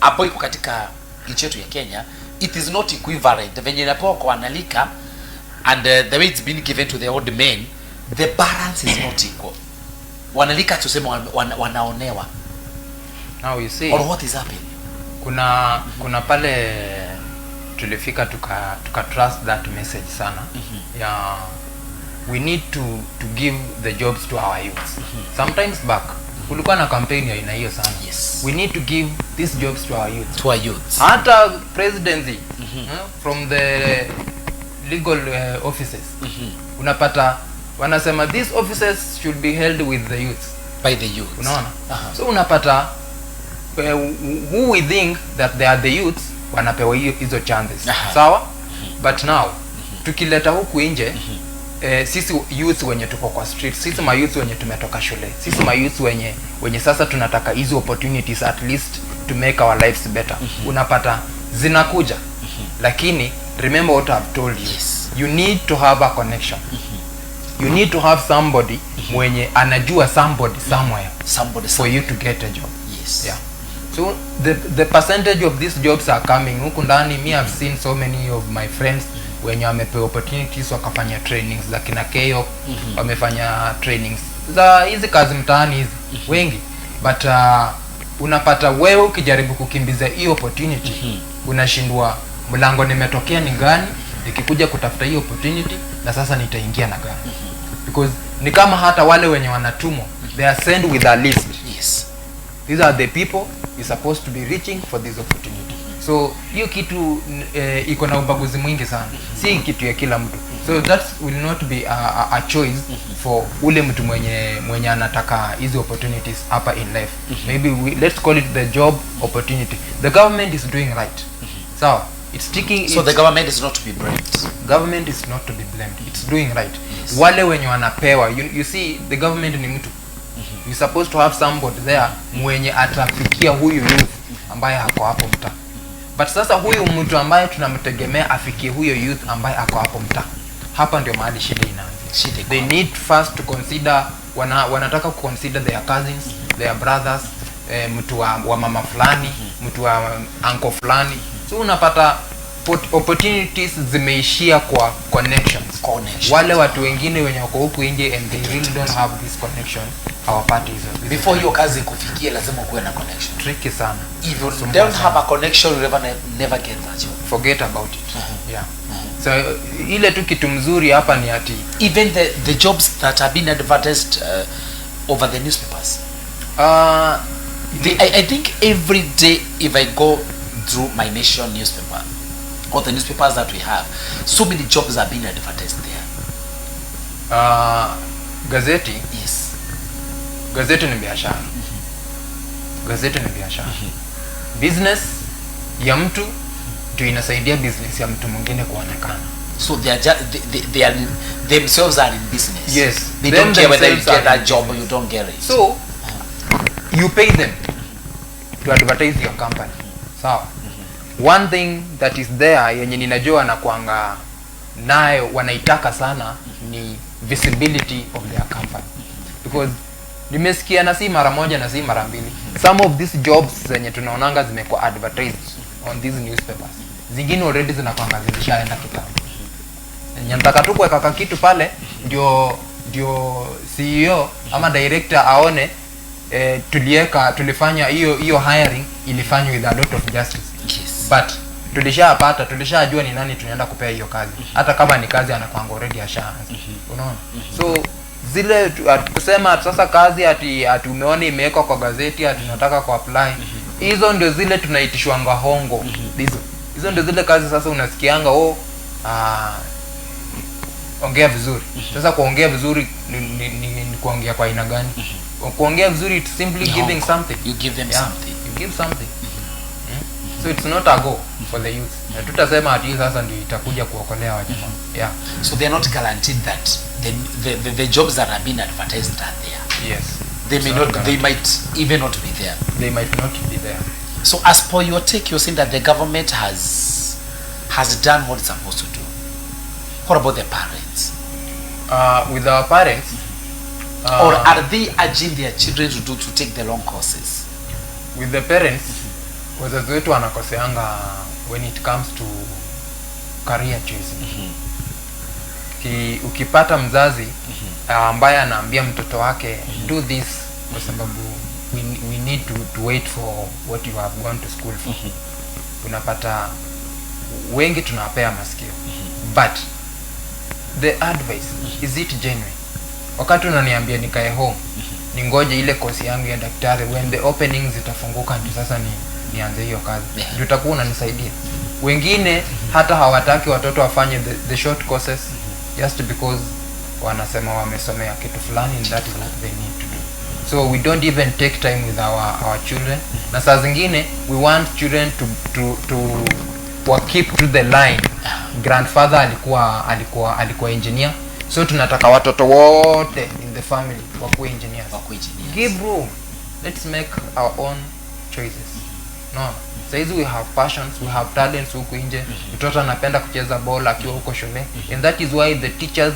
ambayo iko katika nchi yetu ya Kenya, it is not equivalent venye inapewa kwa wanalika, and the way it's been given to the old men, the balance is not equal. Wanalika tuseme wanaonewa. Now you see, or what is happening? kuna pale tulifika tuka trust that message sana. Yeah, we need to give the jobs to our youths. Sometimes back kulikuwa na campaign ya aina hiyo sana. Yes. We need to give these jobs to our youths. To our youths. Hata presidency from the legal offices. Unapata wanasema these offices should be held with the youths. By the youths. Unaona? So unapata who we think that they are the youths wanapewa hizo chances. Sawa? But now tukileta huku nje sisi youth wenye tuko kwa street, sisi ma youth wenye tumetoka shule, sisi ma youth wenye sasa tunataka hizo opportunities at least to make our lives better. Unapata zinakuja. Lakini remember what I've told you. Yes. You need to have a connection. You need to have somebody mwenye anajua somebody somewhere Somebody for you to get a job. Yes. Yeah. So the percentage of these jobs are coming huku ndani. Me have seen so many of my friends wenye wamepewa opportunities wakafanya trainings za kina KEO, wamefanya trainings za hizi kazi mtaani hizi wengi, but unapata wewe ukijaribu kukimbiza hiyo opportunity unashindwa mlango nimetokea ni gani, nikikuja kutafuta hiyo opportunity na sasa nitaingia na gani, because ni kama hata wale wenye wanatumwa they are sent with a list. Yes. These are the people you supposed to be reaching for this opportunity. So hiyo kitu iko na ubaguzi mwingi sana, si kitu ya kila mtu. So that will not be a choice for ule mtu mwenye anataka hizi opportunities hapa in life. Maybe let's call it the job opportunity. The government is doing right. So it's taking. So the government is not to be blamed. Government is not to be blamed. It's doing right. Yes. Wale wenye wanapewa, you see the government ni mtu. You supposed to have somebody there mwenye atafikia huyu youth ambaye hako hapo mtaa. But sasa huyu mtu ambaye tunamtegemea afikie huyo youth ambaye ako hapo mtaa, hapa ndio mahali shida inaanza. They need first to consider, wanataka ku consider their cousins, their brothers, mtu wa mama fulani, mtu wa uncle fulani. So unapata opportunities zimeishia kwa connections. Wale watu wengine wenye wako huku nje and they really don't have this connection hawapati hizo. Before hiyo kazi kufikia lazima kuwe na connection. Tricky sana. If you don't have a connection you never get that job. Forget about it. Yeah. So ile tu kitu mzuri hapa ni ati even the jobs that have been advertised over the newspapers. I think every day if I go through My Nation newspaper or the newspapers that we have, so many jobs are being advertised there. Gazeti. Yes. Gazeti ni biashara. Gazeti ni biashara. Business ya mtu ndio inasaidia business ya mtu mwingine kuonekana. So they are themselves are in business. Yes. They don't care whether you get that job or you don't get it. So you pay them to advertise your company. Sawa. One thing that is there yenye ninajua na kuanga nayo wanaitaka sana ni visibility of their company, because nimesikia na si mara moja na si mara mbili, some of these jobs zenye tunaonanga zimekuwa advertised on these newspapers, zingine already zinakuanga zilishaenda kitambo. Nataka tu kuweka kitu pale ndio CEO ama director aone tulifanya hiyo hiring ilifanywa with a lot of justice. Yes. But tulishajua ni nani tunaenda kupea hiyo kazi, hata kama ni kazi anakuanga already ashaanza. Unaona? So zile tusema sasa kazi ati umeona imewekwa kwa gazeti ati tunataka ku apply, hizo ndio zile tunaitishwanga hongo. Hizo ndio zile kazi sasa unasikianga ongea vizuri. Sasa kuongea vizuri ni kuongea kwa aina gani? Kuongea vizuri it's simply giving something. You give them something. You give something. So it's not a go for the youth. Na tutasema ati sasa ndio itakuja kuokolea wajamaa. Yeah. So they're not guaranteed that the jobs that are being advertised are there. Yes. They might even not be there. They might not be there. So as per your take, you're saying that the government has done what it's supposed to do. What about the parents? With our parents, or are they urging their children to take the long courses? With the parents, wazazi wetu wanakoseanga when it comes to career choice. Ukipata mzazi ambaye anaambia mtoto wake do this kwa sababu we need to wait for what you have gone to school for. Unapata wengi tunawapea masikio. But the advice, is it genuine? Wakati unaniambia nikae home ningoje ile course yangu ya daktari, when the openings zitafunguka ndio sasa nianze hiyo kazi, ndio utakuwa unanisaidia. Wengine hata hawataki watoto wafanye the short courses just because wanasema wamesomea kitu fulani and that is what they need to do. So we don't even take time with our children. Na saa zingine we want children to keep to the line. Grandfather alikuwa engineer, so tunataka watoto wote in the family wakuwe engineers. Give room. Let's make our own choices. No. Saizi we have passions, we have talents huko nje. Mtoto anapenda kucheza bola akiwa huko shule. And that is why the teachers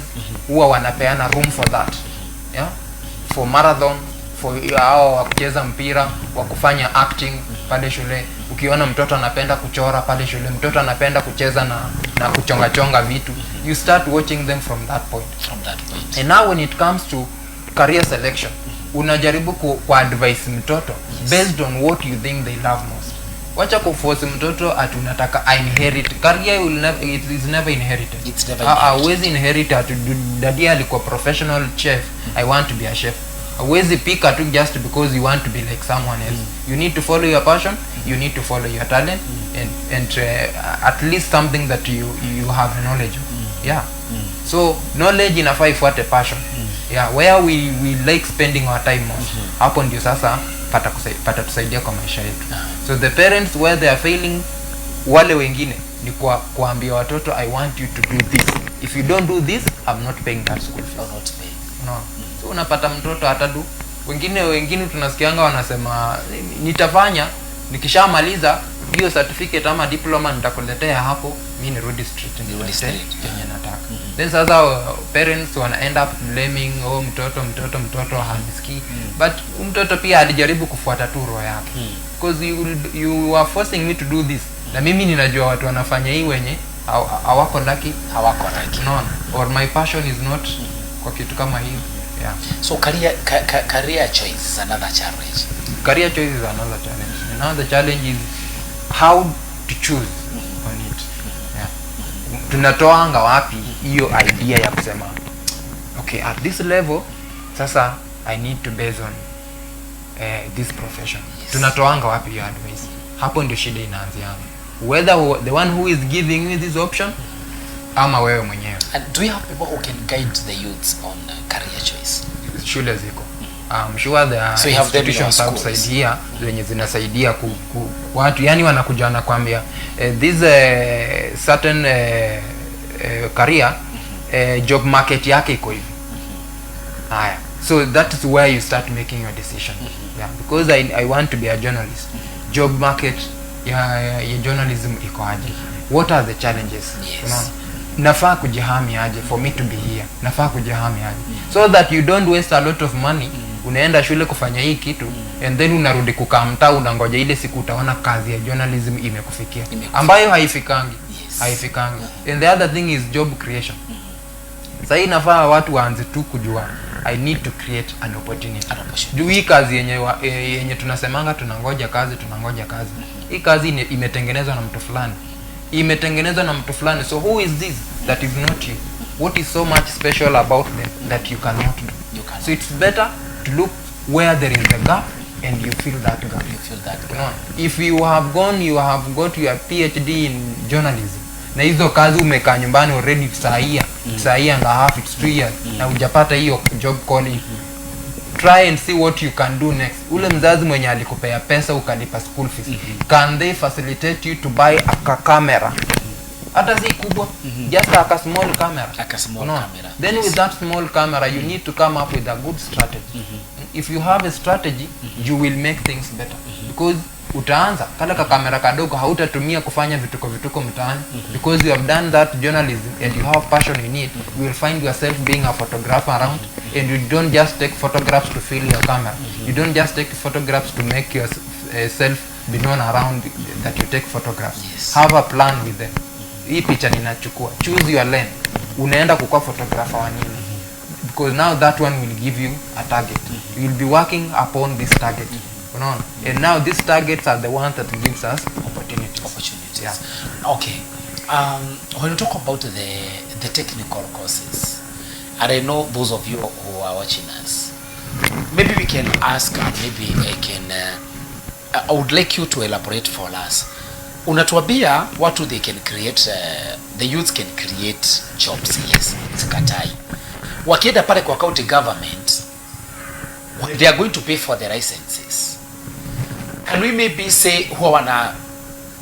huwa wanapeana room for that. Yeah? for marathon, for hao wa kucheza mpira, wa kufanya acting pale shule. Ukiona mtoto anapenda kuchora pale shule, mtoto anapenda kucheza na kuchonga chonga vitu, you start watching them from that point. And now when it comes to career selection, unajaribu ku advise mtoto based on what you think they love most. Wacha kuforce mtoto ati unataka inherit career, it is never inherited. Always inherit ati daddy alikuwa professional chef, I want to be a chef. Always pick at just because you want to be like someone else. You need to follow your passion, you need to follow your talent, and at least something that you have knowledge of. Yeah. So knowledge inafaa ifuate passion. Yeah, where we like spending our time most. Hapo ndio sasa pata tusaidia kwa maisha yetu. So the parents where they are failing, wale wengine ni kuambia watoto, I want you to do this. If you don't do this, I'm not paying that school fee. Not pay. No. So unapata mtoto atadu. Wengine tunasikianga wanasema nitafanya nikishamaliza hiyo certificate ama diploma nitakuletea hapo, mimi nirudi straight yenye nataka. Then sasa parents wana end up blaming mtoto hanisikii. But mtoto pia alijaribu kufuata tu roho yake. Because you are forcing me to do this. Na mimi ninajua watu wanafanya hii wenye hawako lucky. No, or my passion is not kwa kitu kama hii. Yeah. So career choice is another challenge. Career choice is another challenge. And now the challenge is how to choose on it. Yeah. Tunatoanga wapi hiyo idea ya kusema okay, at this level sasa I need to base on this profession. Yes. Tunatoanga wapi hiyo advice? Hapo ndio shida inaanzia. Whether the one who is giving you this option ama wewe mwenyewe. And do you have people who can guide the youths on career choice? Shule ziko. I'm sure there are institutions outside here zenye zinasaidia watu, yani wanakuja na kuambia this certain career job market yake iko hivi. Haya. So that is where you start making your decision. Yeah, because I want to be a journalist. Job market ya journalism iko aje? What are the challenges? Yes. Nafaa kujihami aje for me to be here? Nafaa kujihami aje? So that you don't waste a lot of money. Unaenda shule kufanya hii kitu and then unarudi kukaa mtaa unangoja ile siku utaona kazi ya journalism imekufikia, ambayo haifikangi. Yes. Haifikangi. And the other thing is job creation. Sasa inafaa watu waanze tu kujua I need to create an opportunity. Juu hii kazi yenye tunasemanga tunangoja kazi. Hii kazi imetengenezwa na mtu fulani. Imetengenezwa na mtu fulani. So who is this that is not you? What is so much special about them that you cannot do? So it's better to look where there is a gap and you fill that gap. If you have got your PhD in journalism, na hizo kazi umekaa nyumbani already saa hii and a half, it's 2 years, na hujapata hiyo job calling, try and see what you can do next. Ule mzazi mwenye alikupea pesa ukalipa school fees, can they facilitate you to buy a camera? Hata si kubwa, just a small camera. Then with that small camera you need to come up with a good strategy. If you have a strategy, you will make things better. Because utaanza kale ka kamera kadogo hautatumia kufanya vituko mtaani. Because you have done that journalism and you have passion in it, you will find yourself being a photographer around. And you don't just take photographs to fill your camera. You don't just take photographs to make yourself be known around that you take photographs. Yes. Have a plan with them. Hii picha ninachukua, choose your lane. Unaenda kukua photographer wa nini? Because now that one will give you a target. You will be working upon this target. Unaona? And now these targets are the ones that gives us opportunities. Yeah. Okay. When you talk about the technical courses, and I know those of you who are watching us, maybe we can ask, and maybe I would like you to elaborate for us. Unatuambia watu they can create, the youth can create jobs. Yes, sikatai. Wakienda pale kwa county government, when they are going to pay for the licenses, can we maybe say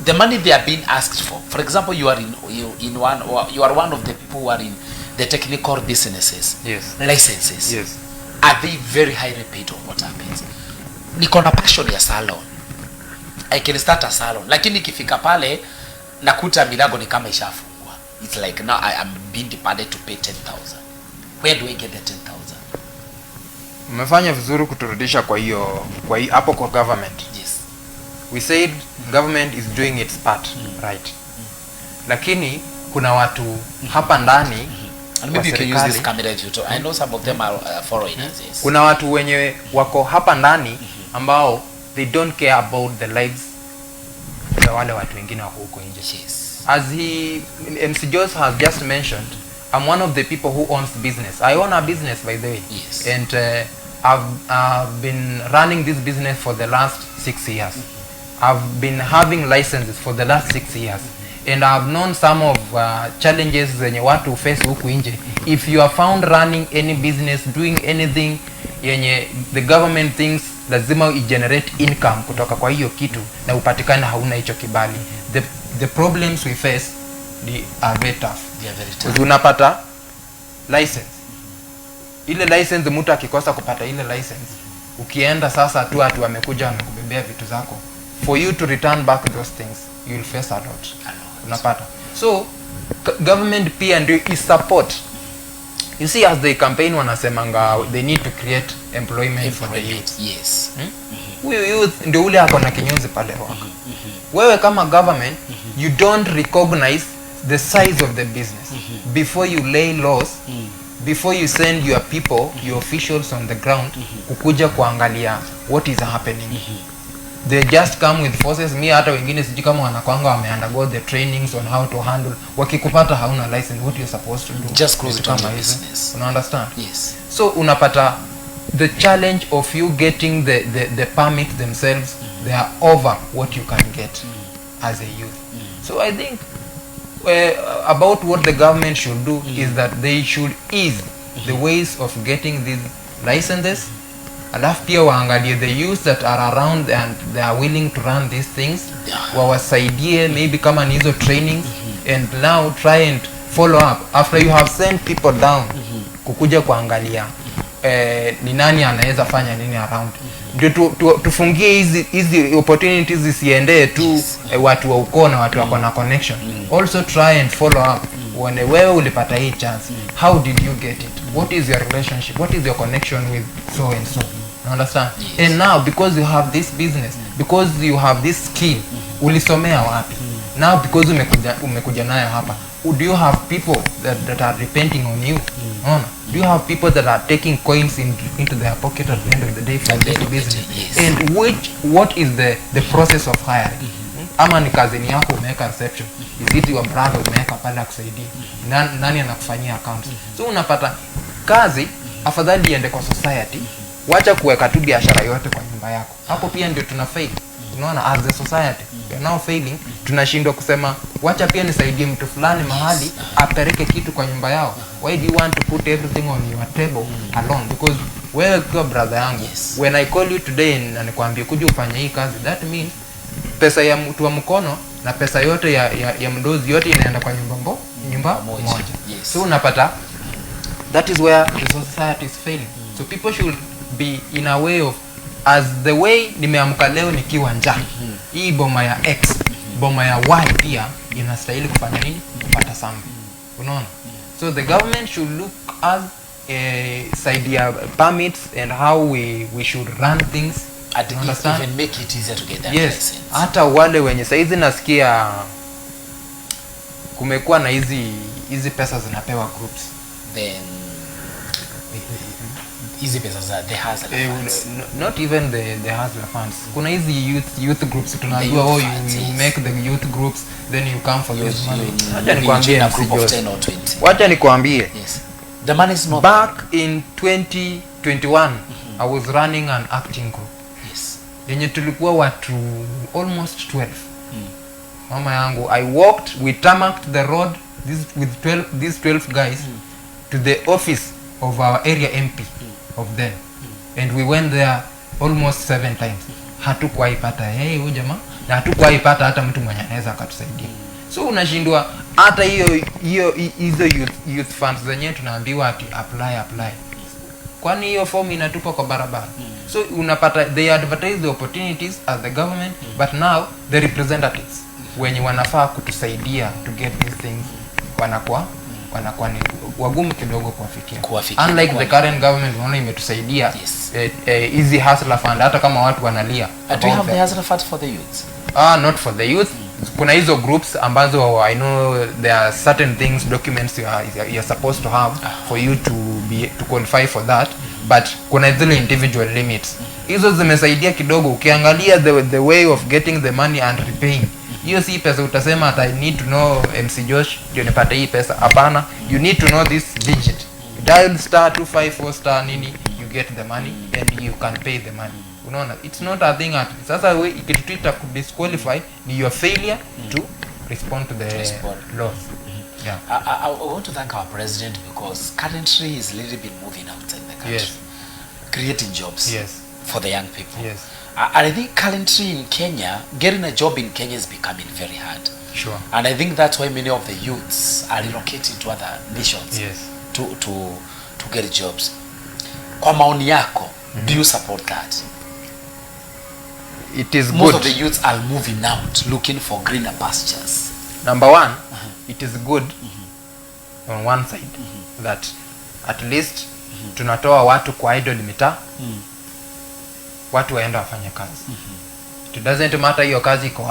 the money they are being asked for example, you are one of the people who are in the technical businesses. Yes. Licenses. Yes. Are they very highly paid, or what happens? Niko na passion ya salon, I can start a salon, lakini ikifika pale nakuta milango ni kama ishafungwa. It's like now I am being demanded to pay 10,000. Where do I get the 10,000? Umefanya vizuri kuturudisha kwa hapo kwa government. Yes. We said government is doing its part, right? Lakini kuna watu hapa ndani And maybe you can use this camera if you talk. I know some of them are foreigners. Yes. kuna watu wenye wako hapa ndani ambao they don't care about the lives ya wale watu wengine wako huko nje. Yes. As MC Joss has just mentioned, I'm one of the people who owns business. I own a business, by the way. Yes. And I've been running this business for the last 6 years. I've been having licenses for the last 6 years. And I've known some of challenges zenye watu face huku nje. If you are found running any business, doing anything yenye the government thinks lazima i-generate income kutoka kwa hiyo kitu na upatikane hauna hicho kibali, the problems we face are very tough. They are very tough. Unapata license, ile license mtu akikosa kupata ile license, ukienda sasa tu watu wamekuja wamekubebea vitu zako, for you to return back those things you will face a lot. Unapata, so government pia ndio is support. You see, as they campaign wanasemanga they need to create employment for the youth. Yes. Huyo youth ndio ule ako na kinyozi pale wako. Wewe kama government you don't recognize the size of the business before you lay laws, before you send your people, your officials on the ground kukuja kuangalia what is happening. They just come with forces. Mi hata wengine siji kama wanakwanga wameundergo the trainings on how to handle. Wakikupata hauna license, what you're supposed to do? Just close it on kama your hizo. business. Una understand? Yes. So unapata the challenge of you getting the permit themselves, they are over what you can get as a youth. So I think about what the government should do is that they should ease the ways of getting these licenses. Alafu pia waangalie the youth that are around and they are willing to run these things, wawasaidie maybe kama ni hizo trainings, and now try and follow up after you have sent people down kukuja kuangalia ni nani anaweza fanya nini around, ndio tufungie hizi opportunities zisiendee tu watu wa uko na watu wako na connection. Also try and follow up when wewe ulipata hii chance, how did you get it, what is your relationship, what is your connection with so and so. You understand? Yes. And now because you have this business, because you have this skill, ulisomea wapi? Now because umekuja nayo hapa, do you have people that are repenting on you? Do you have people that are taking coins into their pocket at the end of the day for this business? Yes. And what is the process of hiring? Ama ni kazini yako umeweka reception, is it your brother umeweka pale akusaidia, nani anakufanyia account? So unapata kazi afadhali iende kwa society, wacha kuweka tu biashara yote kwa nyumba yako. Hapo pia ndio tuna fail. Unaona, as a society we are now failing. Tunashindwa kusema wacha pia nisaidie mtu fulani mahali apeleke kitu kwa nyumba yao. Why do you want to put everything on your table alone? Because wewe kwa brother yangu, when I call you today na nikwambie kuja ufanye hii kazi, that means pesa ya mtu wa mkono na pesa yote ya mdozi yote inaenda kwa nyumba moja. Yes. So unapata that is where the society is failing. So people should be in a way of, as the way nimeamka leo nikiwa njaa, hii boma ya X, boma ya Y pia inastahili kufanya nini? Kupata something. Unaona? So the government should look as side ya permits and how we should run things. And even make it easier to get that license. Hata wale wenye saizi nasikia kumekuwa na hizi pesa zinapewa groups. Then hizi pesa za the hustler funds. Not even the hustler funds. Kuna hizi youth groups tunajua, you make the youth groups then you come for this money. Acha nikwambie a group of 10 or 20. Wacha nikwambie. Yes. The money is not back in 2021 I was running an acting group. Yes. Yenye tulikuwa watu almost 12. Mama yangu, we tarmacked the road these 12 guys to the office of our area MP of them, and we went there almost 7 times. Hatukuwaipata huyu jamaa, na hatukuwaipata hata mtu mwenye anaweza akatusaidia. So unashindwa hata hizo youth funds zenyewe tunaambiwa ati apply, kwani hiyo form inatupa kwa barabara. So unapata they advertise the opportunities as the government, but now the representatives wenye wanafaa kutusaidia to get these things wanakuwa wanakuwa ni wagumu kidogo kuwafikia. Unlike the current government, unaona imetusaidia easy hustler fund, hata kama watu wanalia. Do you have the hustler fund for the youth? Not for the youth. Kuna hizo groups ambazo I know there are certain things, documents you're supposed to have for you to qualify for that, but kuna zile individual limits. Hizo zimesaidia kidogo. Ukiangalia the way of getting the money and repaying, hiyo si pesa utasema that I need to know MC Josh ndio nipate hii pesa. Hapana, you need to know this digit. Dial *254* nini, you get the money and you can pay the money. Unaona, it's not a thing at sasa ikituita ku disqualify ni your failure to respond to the laws. Yeah. I want to thank our president because currently he's really been moving outside the country. Yes. Creating jobs. Yes. For the young people. Yes. And I think currently in Kenya, getting a job in Kenya is becoming very hard. Sure. And I think that's why many of the youths are relocating to other nations. Yes. To get jobs. Kwa maoni yako, do you support that? It is Most good. of the youths are moving out looking for greener pastures. Number one, it is good on one side that at least tunatoa watu kwa idle mitaa, watu waenda wafanye kazi. It doesn't matter hiyo kazi iko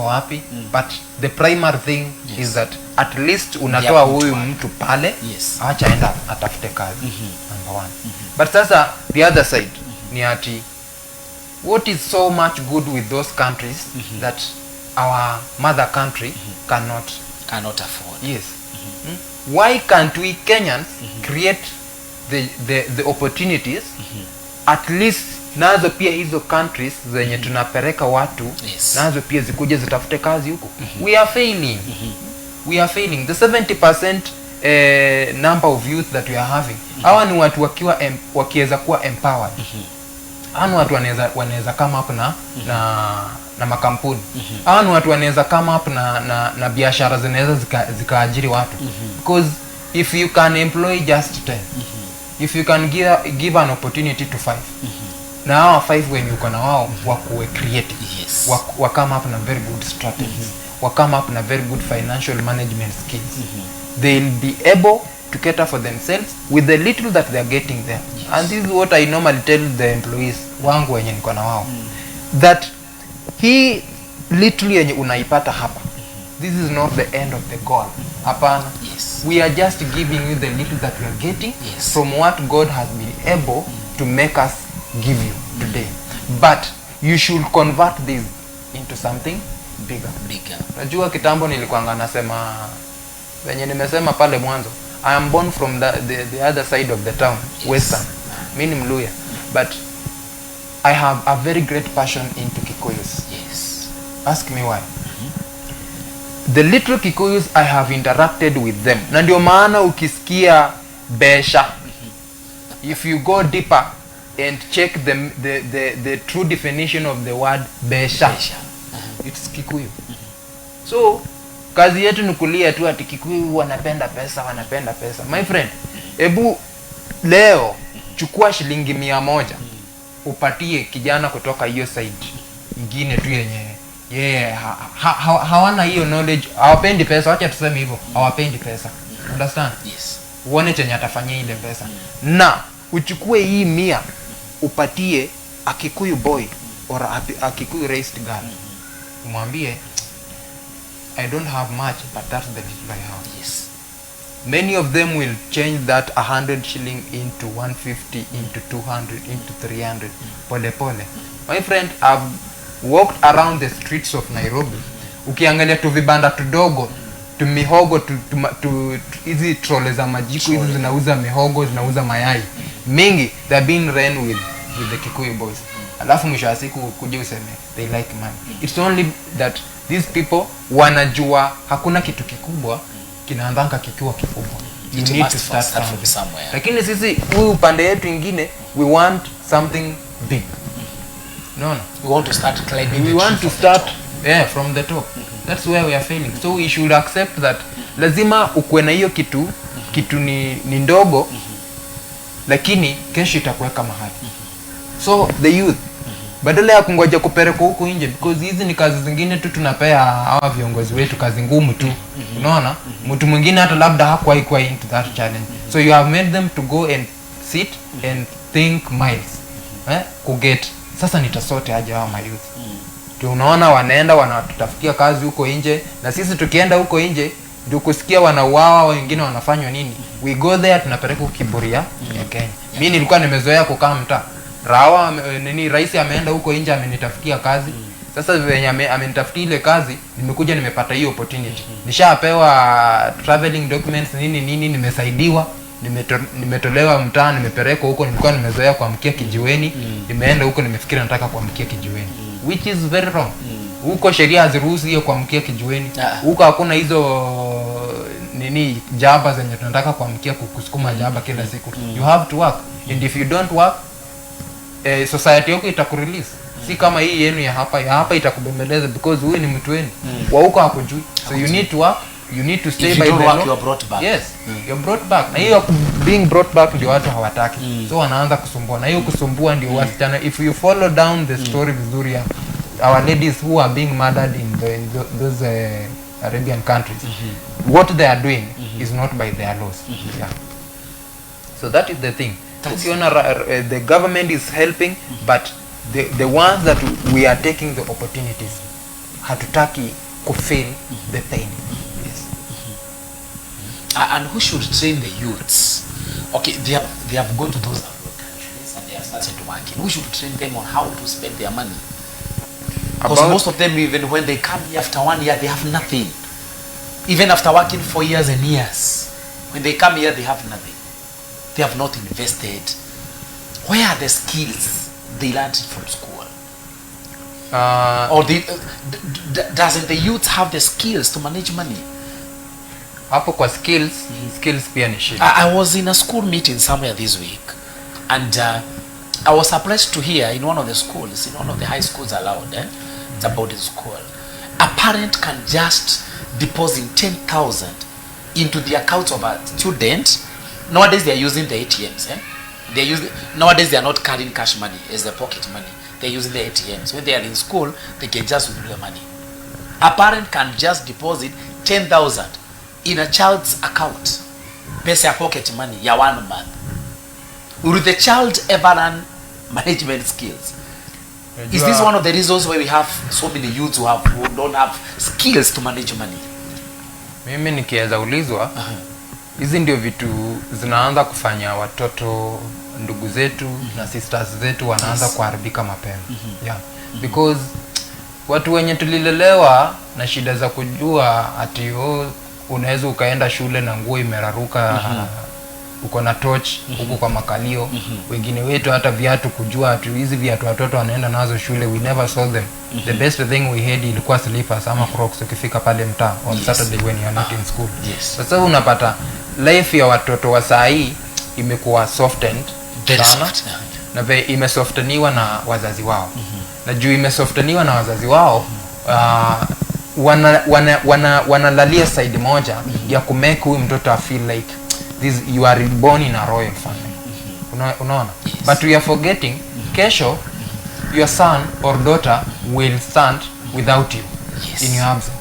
wapi, but the primary thing is that at least unatoa huyu mtu pale, acha aenda atafute kazi. Number one. But sasa the other side ni ati what is so much good with those countries that our mother country cannot afford? Yes. Why can't we Kenyans create the opportunities at least nazo pia hizo countries zenye tunapeleka watu nazo pia zikuje zitafute kazi huko? We are failing. We are failing. The 70% number of youth that we are having, hawa ni watu wakiweza kuwa empowered. Hawa watu wanaweza come up na makampuni. Hawa ni watu wanaweza come up na biashara zinaweza zikaajiri watu. Because if you can employ just 10, if you can give an opportunity to 5, na hawa 5 when you na wao wakuwe creative, wa come up na very good strategies, wa come up na very good financial management skills, they'll be able to cater for themselves with the little that they are getting there. And this is what I normally tell the employees wangu wenye niko na wao, that hii little yenye unaipata hapa, this is not the end of the goal. Hapana. We are just giving you the little that we are getting from what God has been able to make us give you today. But you should convert this into something bigger. Najua kitambo nilikuanga nasema venye nimesema pale mwanzo, I am born from the other side of the town, Western. Mimi ni Mluya, but I have a very great passion into Kikuyus. Ask me why. The little Kikuyus I have interacted with them. Na ndio maana ukisikia besha, if you go deeper and check the true definition of the word besha, it's Kikuyu. So kazi yetu ni kulia tu ati Kikuyu wanapenda pesa. My friend, ebu leo chukua shilingi 100 upatie kijana kutoka hiyo side ingine tu yenye hawana hiyo knowledge, hawapendi pesa, wacha tuseme hivyo, hawapendi pesa. Understand? Uone chenye atafanyia ile pesa. Na uchukue hii 100 upatie a Kikuyu boy or a Kikuyu raised girl. Umwambie, I don't have much, but that's the little I have. Many of them will change that 100 shilling into 150, into 200, into 300. Pole pole. My friend, I've walked around the streets of Nairobi. Ukiangalia tu vibanda tudogo, tu mihogo, tu hizi trole za majiko, hizi zinauza mihogo, zinauza mayai. Mingi, they're being ran with the Kikuyu boys. Alafu mwisho wa siku kuja useme, they like money. It's only that these people wanajua hakuna kitu kikubwa kinaanzanga kikiwa kikubwa. You need to start from somewhere. Lakini sisi huyu upande yetu ingine, we want something big. No. We want to start climbing. We want to start from the top. That's where we are failing. So we should accept that lazima ukuwe na hiyo kitu ni ndogo, lakini kesho itakuweka mahali. So the youth, badala ya kungoja kupelekwa huko nje, because hizi ni kazi zingine tu tunapea hawa viongozi wetu, kazi ngumu tu. Unaona, mtu mwingine hata labda hakuwa into that challenge, so you have made them to go and sit and think miles kuget sasa nitasote aje hawa mayouth. Ndio unaona wanaenda wanatutafutia kazi huko nje, na sisi tukienda huko nje ndio kusikia wanauawa, wengine wanafanywa nini, we go there tunapeleka kiburia ya Kenya. Mimi nilikuwa nimezoea kukaa mtaa rawa nini, rais ameenda huko nje amenitafutia kazi. Sasa venye amenitafutia ile kazi, nimekuja nimepata hiyo opportunity, nishapewa traveling documents nini, nimesaidiwa, nimetolewa mtaa, nimepelekwa huko. Nilikuwa nimezoea kuamkia kijiweni, nimeenda huko nimefikiri nataka kuamkia kijiweni, which is very wrong. Huko sheria haziruhusu hiyo kuamkia kijiweni. Huko hakuna hizo nini jaba zenye tunataka kuamkia kusukuma jaba kila siku. You have to work, and if you don't work, society yako itakurelease. Si kama hii yenu ya hapa itakubembeleza, because huyu ni mtu wenu wa huko hakujui. So you need to work, you need to stay by the law. You are brought back. Yes, you're brought back. Na hiyo being brought back ndio watu hawataki. So wanaanza kusumbua, na hiyo kusumbua ndio wasichana. If you follow down the story vizuri, our ladies who are being murdered in those Arabian countries, what they are doing is not by their laws. Yeah. So that is the thing. The government is helping, but the ones that we are taking the opportunities, hatutaki kufeel the pain. Yes. And who should train the youths? Okay, they have gone to those countries and they have started working. Who should train them on how to spend their money? Because most of them, even when they come here after 1 year, they have nothing. Even after working for years and years, when they come here, they have nothing. They have not invested. Where are the skills they learned from school? Or doesn't the youth have the skills to manage money? Hapo kwa skills pia ni shida. I was in a school meeting somewhere this week, and I was surprised to hear in one of the schools, in one of the high schools allowed, it's about the school, a parent can just deposit 10,000 into the account of a student. Nowadays they are using the ATMs. Nowadays they are not carrying cash money as the pocket money. They are using the ATMs. When they are in school, they can just withdraw the money. A parent can just deposit 10,000 in a child's account, pesa ya pocket money ya 1 month. Will the child ever learn management skills? Is this one of the reasons why we have so many youths who don't have skills to manage money? Mimi nikiweza ulizwa, hizi ndio vitu zinaanza kufanya watoto, ndugu zetu na sisters zetu wanaanza kuharibika mapema. Yeah. Because watu wenye tulilelewa na shida za kujua ati unaweza ukaenda shule na nguo imeraruka, uko na torch huko kwa makalio. Wengine wetu hata viatu kujua ati hizi viatu watoto wanaenda nazo shule, we never saw them. The best thing we had ilikuwa slippers ama Crocs ukifika pale mtaa on Saturday when you are not in school. Sasa unapata life ya watoto wa saa hii imekuwa softened sana, na imesofteniwa na wazazi wao. Na juu imesofteniwa na wazazi wao, wanalalia side moja ya kumake huyu mtoto feel like you are born in a royal family. Unaona? But we are forgetting, kesho your son or daughter will stand without you in your absence.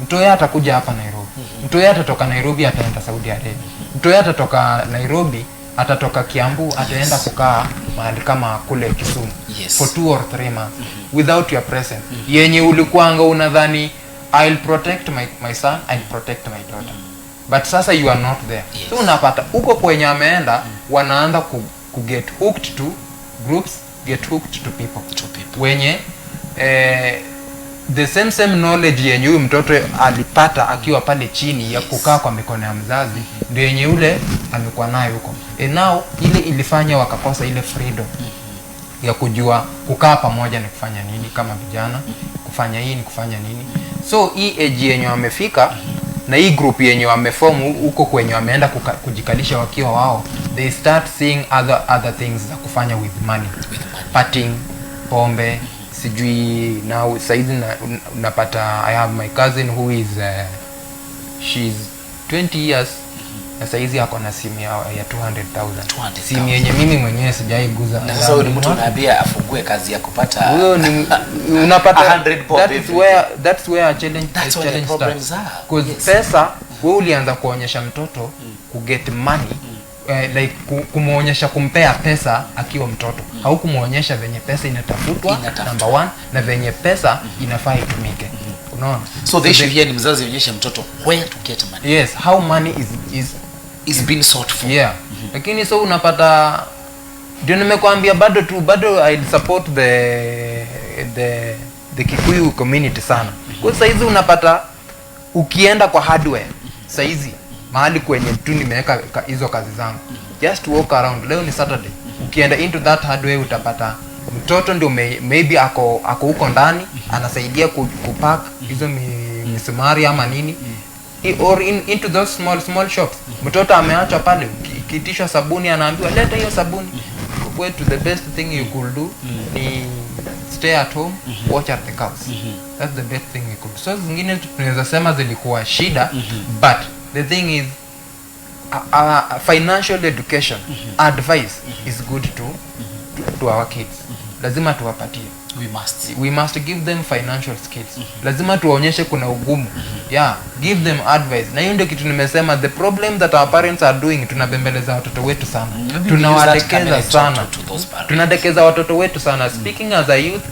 Mtoto atakuja hapa Nairobi. Mtoto atatoka Nairobi ataenda Saudi Arabia. Mtoto atatoka Nairobi atatoka Kiambu ataenda kukaa mahali kama kule Kisumu for 2 or 3 months without your presence. Yenye ulikuanga unadhani I'll protect my son, I'll protect my daughter. But sasa you are not there. So unapata huko kwenye ameenda wanaanza ku get hooked to groups, get hooked to people. Wenye the same knowledge yenye huyu mtoto alipata akiwa pale chini ya kukaa kwa mikono ya mzazi ndio yenye ule amekuwa nayo huko. Now ile ilifanya wakakosa ile freedom ya kujua kukaa pamoja ni kufanya nini kama vijana, kufanya hii ni kufanya nini. So hii age yenye wamefika na hii group yenye wameform huko kwenye wameenda kujikalisha wakiwa wao, they start seeing other things za kufanya with money. Partying, pombe, sijui now saizi unapata I have my cousin who is she's 20 years na saizi ako na simu ya 200,000. 200,000. Simu yenye mimi mwenyewe sijaiguza. Na sasa huyu mtu unaambia afungue kazi ya kupata Huyo ni unapata 100 bob that's every where a challenge That's where the problems starts. are. Because Yes. pesa wewe ulianza kuonyesha mtoto kuget money like kumuonyesha kumpea pesa akiwa mtoto. Haukumuonyesha venye pesa inatafutwa number one, na venye pesa inafaa itumike. Unaona? So the issue here ni mzazi aonyeshe mtoto where to get money. Yes, how money is being sought for. Yeah. Lakini so unapata ndio nimekwambia bado I support the Kikuyu community sana. Kwa saizi unapata ukienda kwa hardware saizi mahali kwenye tu nimeweka hizo kazi zangu, just walk around. Leo ni Saturday, ukienda into that hardware utapata mtoto ndio maybe ako huko ndani anasaidia kupack hizo misumari ama nini, or into those small shops. Mtoto ameachwa pale, kitishwa sabuni anaambiwa leta hiyo sabuni. Where to the best thing you could do ni stay at home, watch at the cows. That's the best thing you could do. So zingine tunaweza sema zilikuwa shida, but the thing is financial education advice is good to our kids. Lazima tuwapatie. We must give them financial skills. Lazima tuwaonyeshe kuna ugumu. Yeah, give them advice. Na hiyo ndio kitu nimesema, the problem that our parents are doing, tunabembeleza watoto wetu sana. Tunawadekeza sana. Tunadekeza watoto wetu sana. Speaking as a youth,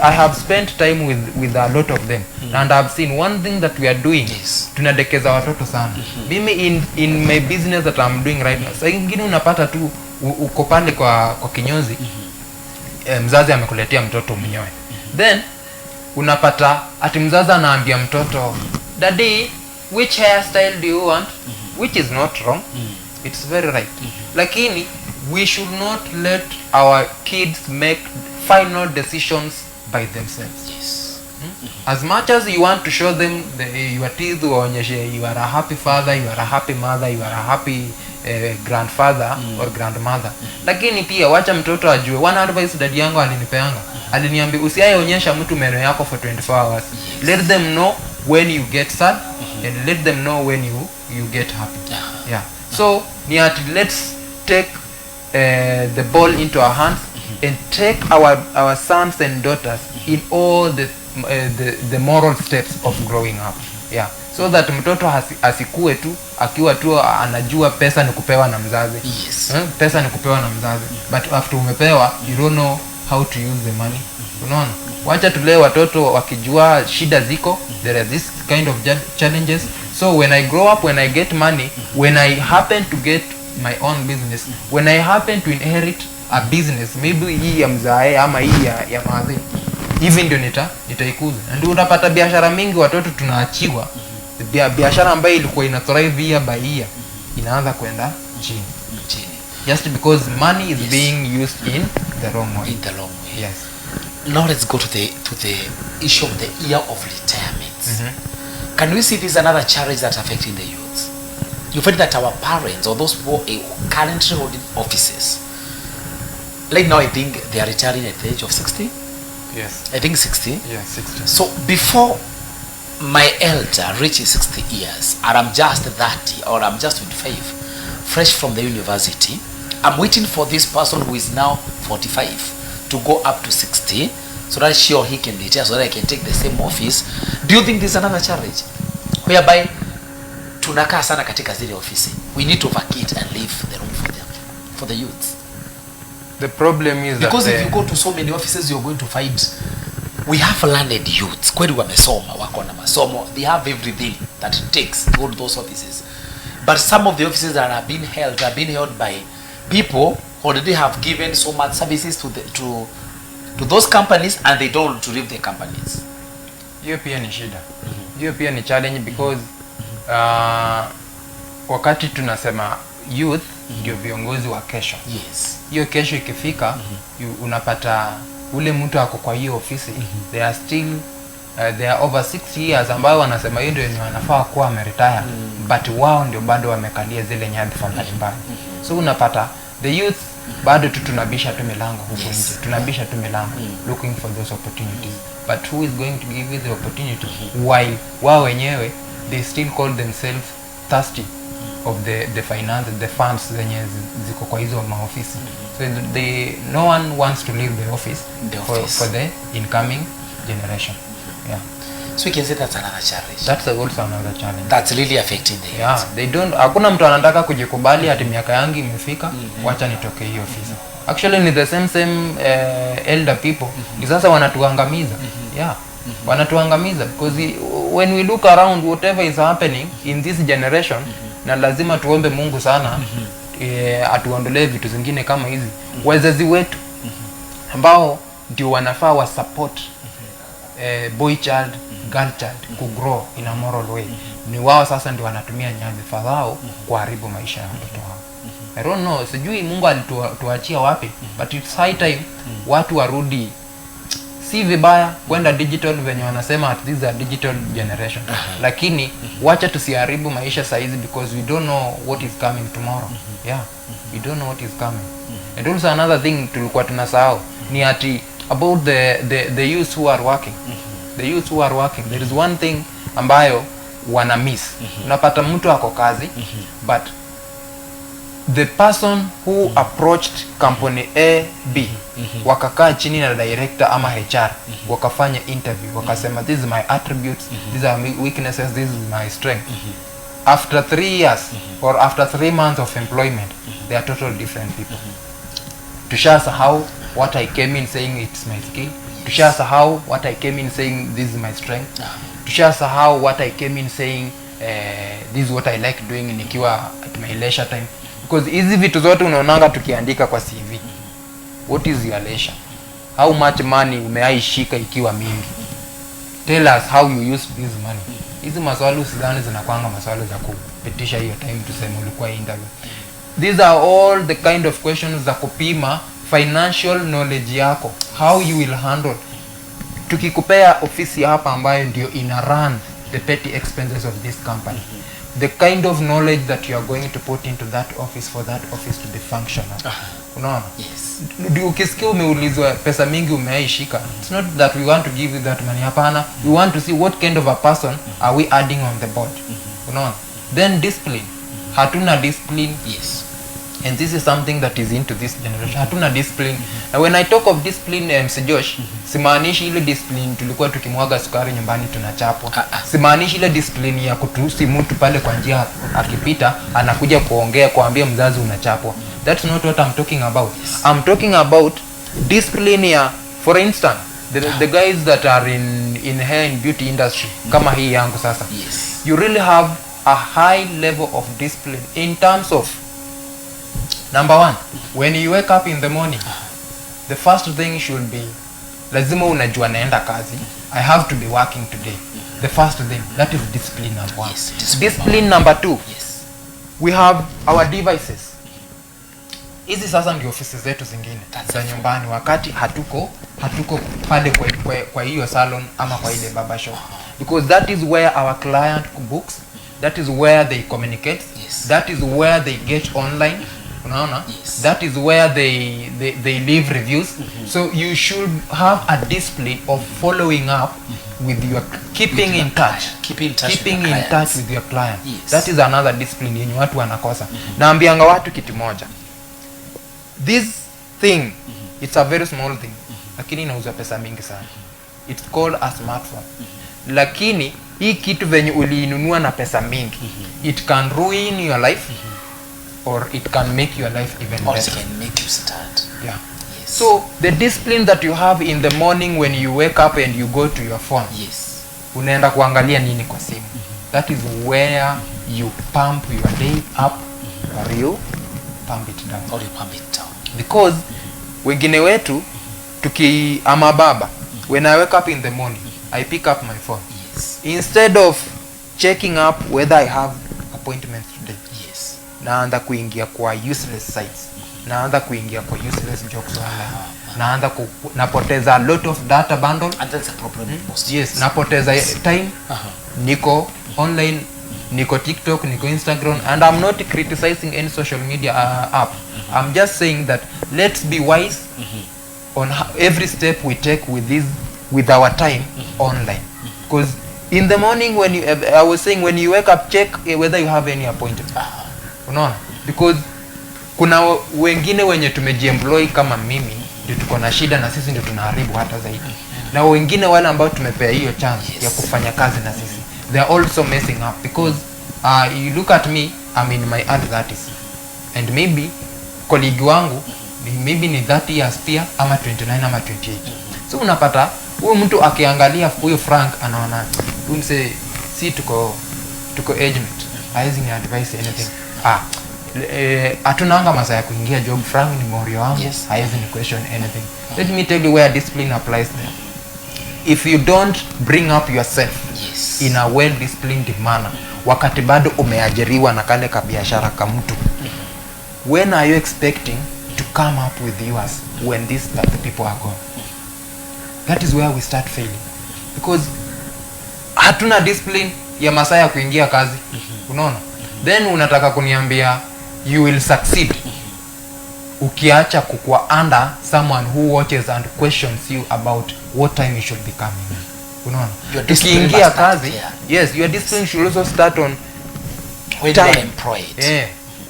I have spent time with a lot of them. And I have seen one thing that we are doing. Tunadekeza watoto sana. Mimi in my business that I'm doing right now. Sasa ingine unapata tu uko pale kwa kinyozi. Mzazi amekuletea mtoto mnyoe, then unapata ati mzazi anaambia mtoto, daddy, which hairstyle do you want? Which is not wrong, it's very right. Lakini we should not let our kids make final decisions by themselves. As much as you want to show them your teeth, uonyeshe you are a happy father, you are a happy mother, you are a happy grandfather or grandmother, lakini pia wacha mtoto ajue. One advice dad yangu alinipeanga, aliniambia usiaonyesha mtu meno yako for 24 hours. Let them know when you get sad and let them know when you get happy. Yeah. So let's take the ball into our hands and take our sons and daughters in all the moral steps of growing up. Yeah. So that mtoto asikue tu akiwa tu anajua pesa ni kupewa na mzazi. Pesa ni kupewa na mzazi, but after umepewa you don't know how to use the money. Unaona? Wacha tulee watoto wakijua shida ziko, there are this kind of challenges. So when I grow up, when I get money, when I happen to get my own business, when I happen to inherit a business, maybe hii ya mzae ama hii ya madhi, hivi ndio nitaikuza. Ndio utapata biashara mingi watoto tunaachiwa. Biashara ambayo ilikuwa ina thrive year by year inaanza kwenda chini. Just because money is being used in the wrong way. Yes. Now let's go to the issue of the year of retirement. Can we see this is another challenge that affecting the youth? You find that our parents or those who are currently holding offices, like now I think they are retiring at the age of 60. Yes. I think 60. Yeah, 60. So before my elder reaches 60 years, and I'm just 30 or I'm just 25, fresh from the university, I'm waiting for this person who is now 45 to go up to 60 so that she or he can retire, so that I can take the same office. Do you think this is another challenge whereby tunakaa sana katika zile ofisi? We need to vacate and leave the room for the youth. The problem is because that if you go to so many offices you're going to find we have learned youths, kweli wamesoma, wako na masomo, they have everything that it takes to go to those offices, but some of the offices that are being held by people who already have given so much services to those companies and they don't want to leave their companies. Hiyo pia ni shida. Hiyo pia ni challenge because wakati tunasema youth ndio viongozi wa kesho. Yes. Hiyo kesho ikifika unapata ule mtu ako kwa hiyo ofisi, they are still they are over 6 years ambao wanasema hiyo ndio wanafaa kuwa ameretire, but wao ndio bado wamekalia zile nyadhifa mbalimbali. So unapata the youth bado tunabisha tu milango huko nje, tunabisha tu milango looking for those opportunities, but who is going to give you the opportunity while wao wenyewe they still call themselves thirsty of the finance, the funds zenye ziko kwa hizo maofisi. So no one wants to leave the office, for the incoming generation. Yeah. So we can say that's another challenge. That's also another challenge. That's really affecting the Yeah, they don't, hakuna mtu anataka kujikubali ati miaka yangu imefika, wacha nitoke hiyo ofisi. Actually ni the same elder people. Ni sasa wanatuangamiza. Yeah. Wanatuangamiza because when we look around whatever is happening in this generation, na lazima tuombe Mungu sana atuondolee vitu zingine kama hizi. Wazazi wetu ambao ndio wanafaa wa support boy child, girl child ku grow in a moral way, ni wao sasa ndio wanatumia nyadhifa zao kuharibu maisha ya watoto wao. I don't know, sijui Mungu alituachia wapi, but it's high time watu warudi. Si vibaya kwenda digital venye wanasema at this is a digital generation, lakini wacha tusiharibu maisha saizi because we don't know what is coming tomorrow. Yeah, we don't know what is coming. And also another thing tulikuwa tunasahau ni ati about the youth who are working. The youth who are working, there is one thing ambayo wana miss. Unapata mtu ako kazi, but the person who approached company A, B, wakakaa chini na director ama HR, wakafanya interview, wakasema this is my attributes, these are my weaknesses, this is my strength. After 3 years or after 3 months of employment, they are totally different people. Tushasahau what I came in saying it's my skill. Tushasahau what I came in saying this is my strength. Tushasahau what I came in saying this is what I like doing nikiwa at my leisure time. Because hizi vitu zote unaonanga tukiandika kwa CV. What is your leisure? How much money umeaishika ikiwa mingi? Tell us how you use this money. Hizi maswali usidhani zinakwanga maswali za kupitisha hiyo time tuseme ulikuwa interview. These are all the kind of questions za kupima financial knowledge yako, how you will handle. Tukikupea ofisi hapa ambayo ndio ina run the petty expenses of this company, the kind of knowledge that you are going to put into that office for that office to be functional. Unaona? Yes. Ukisikia umeulizwa pesa mingi umeaishika, it's not that we want to give you that money. Hapana, we want to see what kind of a person are we adding on the board. Unaona? Then discipline. Hatuna discipline. Yes. And this is something that is into this generation. Hatuna discipline. And when I talk of discipline, MC Josh, simaanishi ile discipline tulikuwa tukimwaga sukari nyumbani tunachapwa. Simaanishi ile discipline ya kutusi mtu pale kwa njia akipita anakuja kuongea kuambia mzazi unachapwa. That's not what I'm talking about. I'm talking about discipline ya, for instance, the guys that are in hair and beauty industry kama hii yangu sasa. Yes. You really have a high level of discipline in terms of number one, when you wake up in the morning, the first thing should be lazima unajua naenda kazi. I have to be working today. The first thing, that is discipline number one. Yes, discipline number two, yes, we have our devices. Hizi sasa ndio ofisi zetu zingine za nyumbani wakati hatuko pale kwa hiyo salon ama kwa ile barber shop, because that is where our client books, that is where they communicate. Yes. That is where they get online. Unaona? Yes. That is where they leave reviews. So you should have a discipline of following up with your keeping in touch with your client. Yes. That is another discipline yenye watu wanakosa. Naambianga watu kitu moja, this thing, it's a very small thing, lakini inauza pesa mingi sana. It's called a smartphone. Lakini hii kitu venye uliinunua na pesa mingi, it can ruin your life, or it can make your life even better. Or it can make you start. Yeah. Yes. So the discipline that you have in the morning when you wake up and you go to your phone. Yes. Unaenda kuangalia nini kwa simu. That is where you pump your day up, or you pump it down. Or you pump it down. Because wengine wetu ama baba, when I wake up in the morning, I pick up my phone. Yes. Instead of checking up whether I have appointments today. Yes. Naanza kuingia kwa useless sites. Naanza kuingia kwa useless jokes online. Naanza napoteza a lot of data bundle. And that's a problem in most. Yes, napoteza time. Niko online, niko TikTok, niko Instagram, and I'm not criticizing any social media app. I'm just saying that let's be wise on every step we take with our time online. Because in the morning when I was saying when you wake up, check whether you have any appointment. unaona, because kuna wengine wenye tumejiemploy kama mimi ndio tuko na shida na sisi ndio tunaharibu hata zaidi, na wengine wale ambao tumepea hiyo chance ya kufanya kazi na sisi, they are also messing up because you look at me, I'm in my early 30s and maybe colleague wangu maybe ni 30 years pia ama 29 ama 28. So unapata huyo mtu akiangalia huyo Frank anaona umse si tuko age mate, haizi ni advice anything. Hatunanga masaa ya kuingia job. Frank ni morio wangu, haizi ni question anything. Let me tell you where discipline applies there. If you don't bring up yourself in a well disciplined manner, wakati bado umeajiriwa na kale ka biashara ka mtu, when are you expecting to come up with yours when these people are gone? That is where we start failing, because hatuna discipline ya masaa ya kuingia kazi. Unaona, then unataka kuniambia you will succeed ukiacha kukua under someone who watches and questions you about what time you should be coming. Unaona, ukiingia kazi, yes, your discipline should also start on when you are employed.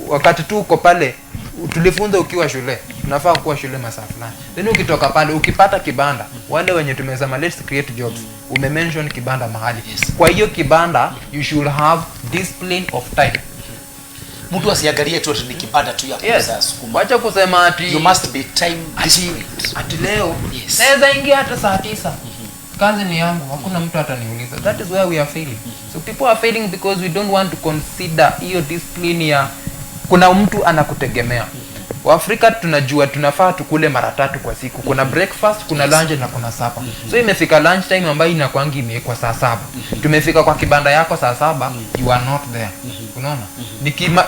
Wakati tu uko pale, tulifunza ukiwa shule unafaa kuwa shule masaa fulani, then ukitoka pale ukipata kibanda, wale wenye tumesema let's create jobs, umemention kibanda mahali, kwa hiyo kibanda you should have discipline of time. Mtu asiangalie tu ni kibanda tu ya kuuza sukuma. Wacha kusema ati you must be time disciplined. Ati leo naweza ingia hata saa 9. Kazi ni yangu, hakuna mtu ataniuliza. That is where we are failing. So people are failing because we don't want to consider hiyo discipline ya kuna mtu anakutegemea. Waafrika tunajua tunafaa tukule mara 3 kwa siku. Kuna breakfast, kuna lunch na kuna supper. So imefika lunch time ambayo inakuangi imewekwa saa 7. Tumefika kwa kibanda yako saa 7, you are not there. Unaona?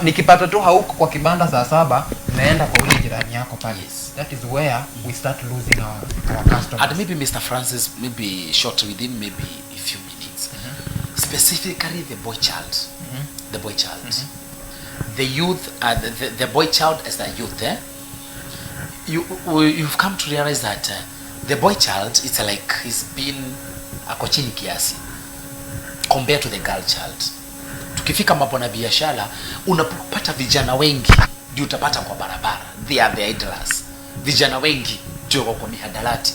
Nikipata tu hauko kwa kibanda saa 7, naenda kwa ule jirani yako pale. That is where we start losing our customers. And maybe Mr. Francis, maybe short within maybe a few minutes. Specifically the boy child. The boy child. The youth, the boy child as the youth, you've come to realize that the boy child, it's like he's been ako chini kiasi compared to the girl child. Tukifika mambo na biashara, unapopata vijana wengi ndio utapata kwa barabara, they are the idlers. Vijana wengi ndio kwa mihadarati.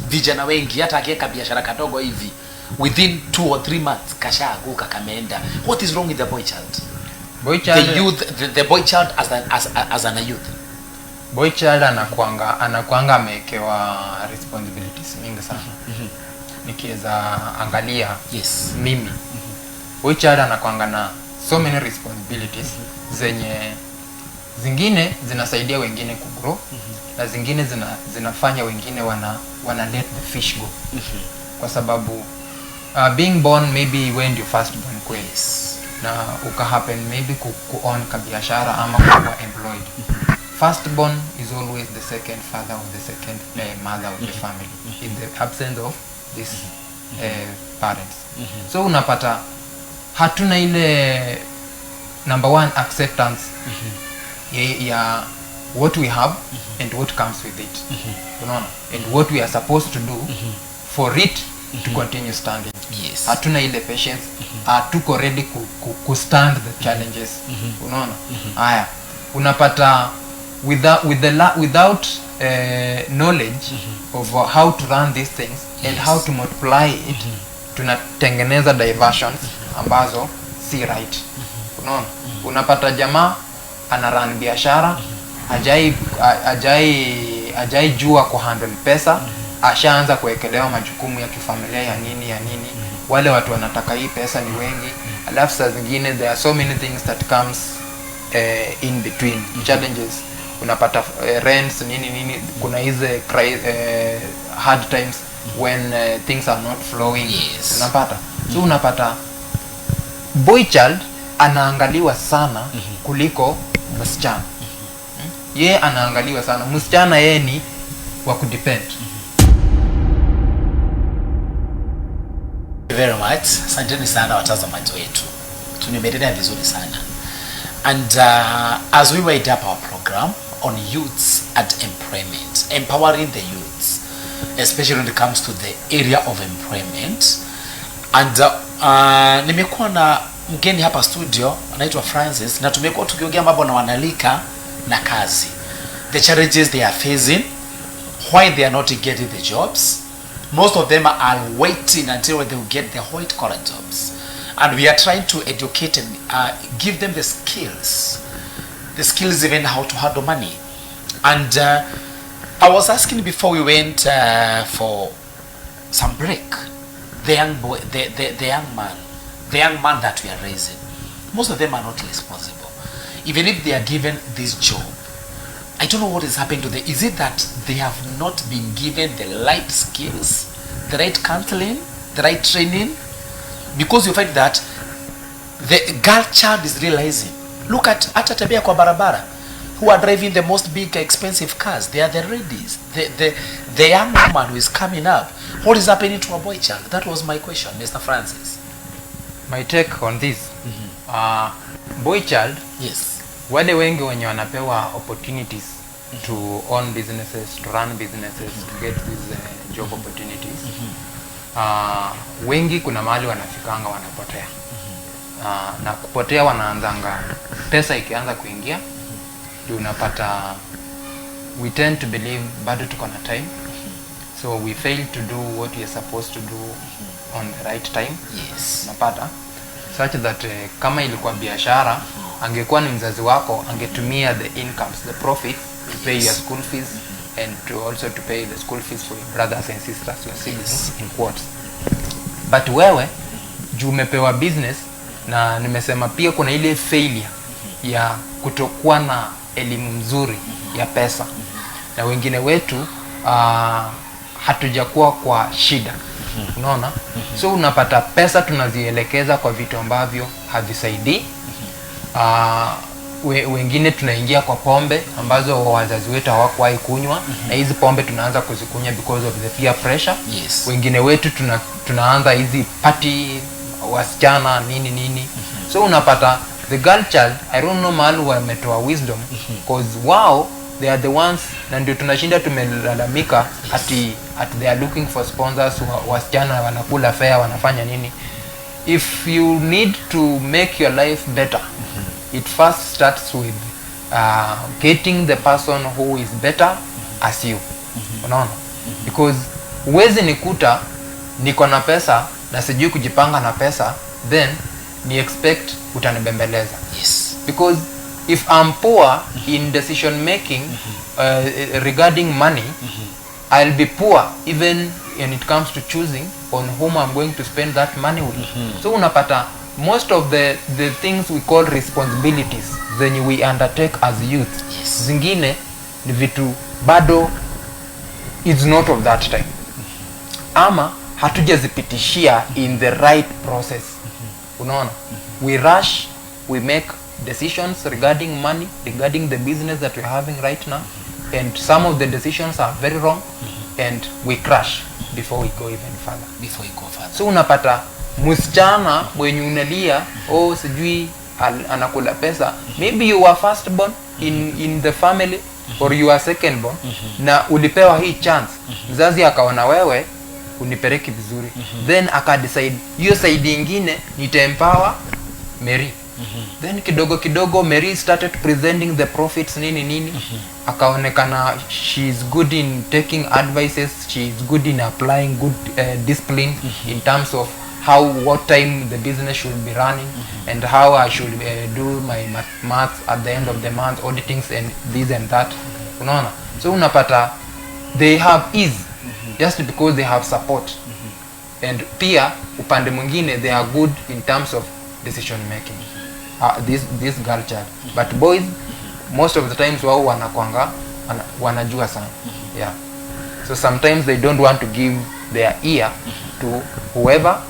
Vijana wengi hata akiweka biashara kadogo hivi, within 2 or 3 months kashaanguka kameenda. What is wrong with the boy child? Boy child, the youth, the boy child as an youth. Boy child anakuanga amewekewa responsibilities mingi sana. Nikiweza angalia mimi, boy child anakuanga na so many responsibilities zenye zingine zinasaidia wengine kugrow, na zingine zinafanya wengine wana let the fish go. Kwa sababu being born maybe when you first born kweli, na uka happen maybe ku-own kabiashara ama kuwa employed. Firstborn is always the second father or the second mother of the family in the absence of these parents. So unapata hatuna ile number 1 acceptance ya what we have and what comes with it. Unaona? And what we are supposed to do for it to continue standing. Hatuna ile patience, hatuko ready ku stand the challenges. Unaona? Haya, unapata without knowledge of how to run these things and how to multiply it, tunatengeneza diversions ambazo si right. Unaona? Unapata jamaa ana run biashara, ajai jua ku handle pesa, ashaanza kuwekelewa majukumu ya kifamilia ya nini. Wale watu wanataka hii pesa ni wengi, alafu saa zingine there are so many things that comes in between challenges. Unapata rents nini, kuna hize hard times when things are not flowing. Unapata, so unapata boy child anaangaliwa sana kuliko msichana. Yeye anaangaliwa sana, msichana yeye ni wa kudepend. Very much. Asanteni sana watazamaji wetu. Tumeendelea vizuri sana. And as we wind up our program on youths and employment, empowering the youths, especially when it comes to the area of employment, and nimekuwa na mgeni hapa studio anaitwa Francis, na tumekuwa tukiongea mambo na wanalika na kazi, the challenges they are facing, why they are not getting the jobs. Most of them are waiting until they will get the white collar jobs, and we are trying to educate and give them the skills even how to handle money. And I was asking before we went for some break, the young boy, the young man that we are raising, most of them are not responsible. Even if they are given this job, I don't know what is happening to them. Is it that they have not been given the right skills, the right counseling, the right training? Because you find that the girl child is realizing, look at tabia kwa barabara, who are driving the most big expensive cars. They are the ladies, the young woman who is coming up. What is happening to a boy child? That was my question, Mr. Francis. My take on this, boy child, Yes. wale wengi wenye wanapewa opportunities to own businesses, to run businesses, to get these job opportunities, wengi kuna mahali wanafikanga wanapotea. Na kupotea wanaanzanga pesa ikianza kuingia, ndio unapata we tend to believe bado tuko na time, so we fail to do what we are supposed to do on the right time. Yes. Napata such that kama ilikuwa biashara, angekuwa ni mzazi wako, angetumia the incomes, the profits to pay your school fees and to also to pay the school fees for your brothers and sisters, your siblings in quotes. But wewe juu umepewa business, na nimesema pia kuna ile failure ya kutokuwa na elimu mzuri ya pesa, na wengine wetu hatujakuwa kwa shida, unaona. So unapata pesa tunazielekeza kwa vitu ambavyo havisaidii. Wengine tunaingia kwa pombe ambazo wazazi wetu hawakuwahi kunywa, na hizi pombe tunaanza kuzikunywa because of the peer pressure. Yes. Wengine wetu tunaanza hizi party, wasichana nini. So unapata the girl child, I don't know mahali wametoa wisdom, because wow, they are the ones, na ndio tunashinda tumelalamika ati they are looking for sponsors, wasichana wanakula fare, wanafanya nini. If you need to make your life better, it first starts with getting the person who is better as you. Unaona? Because uwezi nikuta niko na pesa na sijui kujipanga na pesa, then ni expect utanibembeleza. Yes. Because if I'm poor in decision making regarding money, I'll be poor even when it comes to choosing on whom I'm going to spend that money with. So unapata most of the things we call responsibilities then we undertake as youth, Yes. zingine ni vitu bado it's not of that time, ama hatujazipitishia in the right process. Unaona, we rush, we make decisions regarding money, regarding the business that we're having right now, and some of the decisions are very wrong, and we crash before we go even further. Before you go further. So unapata msichana mwenye unalia, oh sijui anakula pesa, maybe you were first born in the family or you are second born, na ulipewa hii chance, mzazi akaona wewe unipeleki vizuri, then akadecide hiyo side nyingine nitaempower Mary. Then kidogo Mary started presenting the profits nini, akaonekana she is good in taking advices, she is good in applying good discipline in terms of what time the business should be running, and how I should do my maths at the end of the month, auditings and this and that. Unaona? So unapata they have ease just because they have support, and pia upande mwingine they are good in terms of decision making. This girl child, but boys most of the times wao wanajua sana. Yeah, so sometimes they don't want to give their ear to whoever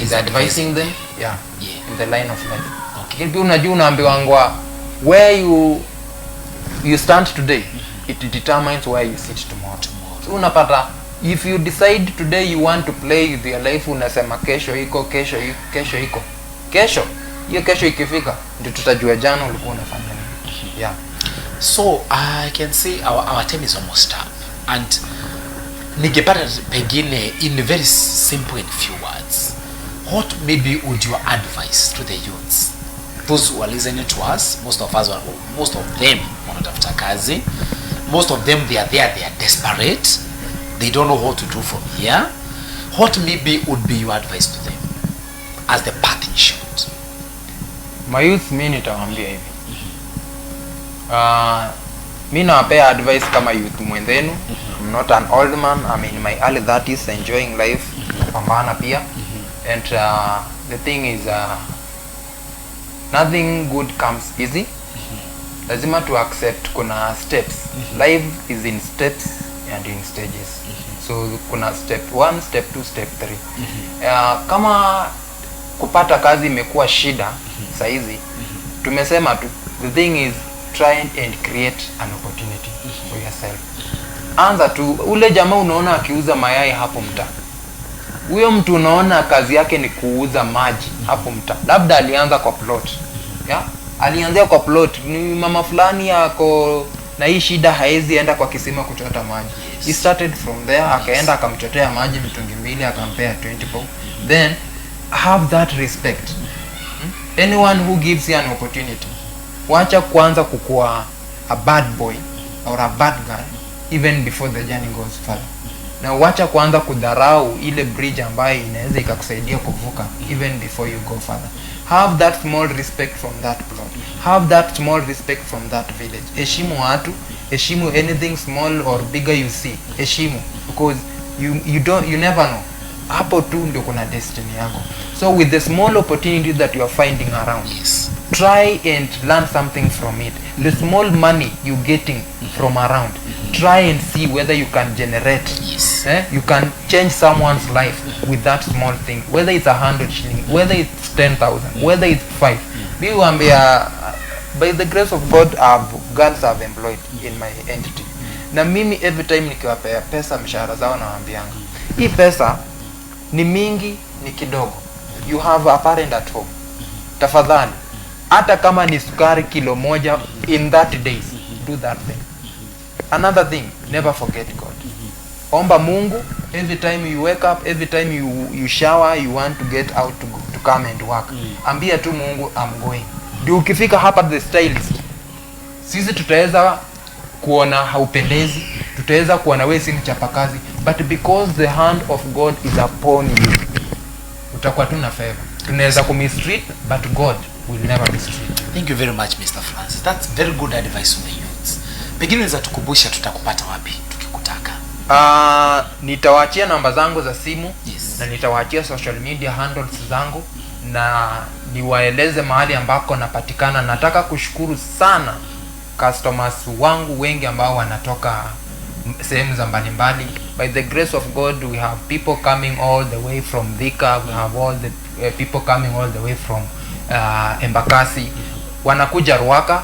is advising them, yeah, in the line of life. Okay, unajua unaambiwa where you stand today, it determines where you sit tomorrow. So unapata if you decide today you want to play with your life, unasema kesho iko, hiyo kesho ikifika ndio tutajua jana ulikuwa unafanya nini. Yeah. So I can say our time is almost up, and ningepata pengine in very simple and few words, what maybe would your advice to the youths, those who are listening to us? Most of them wanatafuta kazi, most of them they are desperate, they don't know what to do from here. What maybe would be your advice to them as the path in short? My youth, mimi nitawaambia hivi, mimi nawapea advice kama youth mwenzenu. I'm not an old man, I'm in my early 30s enjoying life, pambana pia. And the thing is, nothing good comes easy. Lazima to accept kuna steps. Life is in steps and in stages. So kuna step 1, step 2, step 3. Kama kupata kazi imekuwa shida saizi, tumesema tu, the thing is try and create an opportunity for yourself. Anza tu, ule jamaa unaona akiuza mayai hapo mtaa, huyo mtu unaona kazi yake ni kuuza maji hapo mtaa, labda alianza kwa plot, alianzia kwa plot, ni mama fulani yako na hii shida, haezi enda kwa kisima kuchota maji. He started from there, akaenda akamchotea maji mitungi 2, akampea 20 bob. Then have that respect. Anyone who gives you an opportunity, wacha kwanza kukua a bad boy or a bad guy even before the journey goes further. Na wacha kwanza kudharau ile bridge ambayo inaweza ikakusaidia kuvuka even before you go further. Have that small respect from that plot. Have that small respect from that village. Heshimu watu, heshimu anything small or bigger you see. Heshimu, because you never know. Hapo tu ndio kuna destiny yako. So with the small opportunity that you are finding around, try and learn something from it. The small money you getting from around, try and see whether you can generate, you can change someone's life with that small thing, whether it's 100 shillings, whether it's 10,000, whether it's 5. By the grace of God, girls have employed in my entity. Na mimi every time nikiwapea pesa mshahara zao nawaambianga, hii pesa ni mingi ni kidogo, you have a parent at home, tafadhali hata kama ni sukari kilo 1 in 30 days, do that thing. Another thing, never forget God. Omba Mungu every time you wake up, every time you shower, you want to get out to come and work. Ambia tu Mungu, I'm going. Ndio ukifika hapa the stylist, sisi tutaweza kuona haupendezi, tutaweza kuona wewe si mchapakazi, but because the hand of God is upon you, utakuwa tu na favor. Tunaweza kumistreat, but God will never mistreat. Thank you very much, Mr. Francis. That's very good advice to the youths. Pengine unaweza tukumbusha tutakupata wapi tukikutaka? Nitawaachia namba zangu za simu, na nitawaachia social media handles zangu, na niwaeleze mahali ambako napatikana. Nataka kushukuru sana customers wangu wengi ambao wanatoka sehemu za mbalimbali. By the grace of God, we have people coming all the way from Thika, we have all the people coming all the way from Embakasi, wanakuja Ruaka,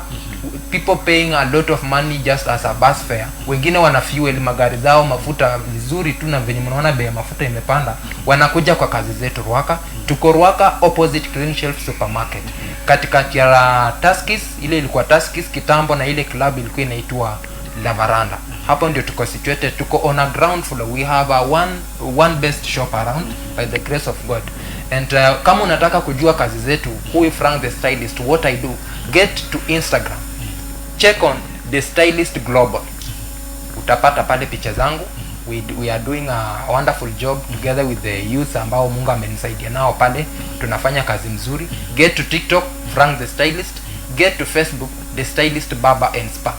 people paying a lot of money just as a bus fare. Wengine wana fuel magari zao mafuta vizuri tu, na venye mnaona bei ya mafuta imepanda, wanakuja kwa kazi zetu Ruaka. Tuko Ruaka opposite Clean Shelf Supermarket, katikati ya Tuskys, ile ilikuwa Tuskys kitambo na ile club ilikuwa inaitwa La Veranda. Hapo ndio tuko situated, tuko on a ground floor. We have a one best shop around by the grace of God. And kama unataka kujua kazi zetu, who is Frank the Stylist, what I do, get to Instagram, check on the Stylist Global, utapata pale picha zangu. We are doing a wonderful job together with the youth ambao Mungu amenisaidia nao pale, tunafanya kazi mzuri. Get to TikTok, Frank the Stylist. Get to Facebook, the Stylist Barber and Spa.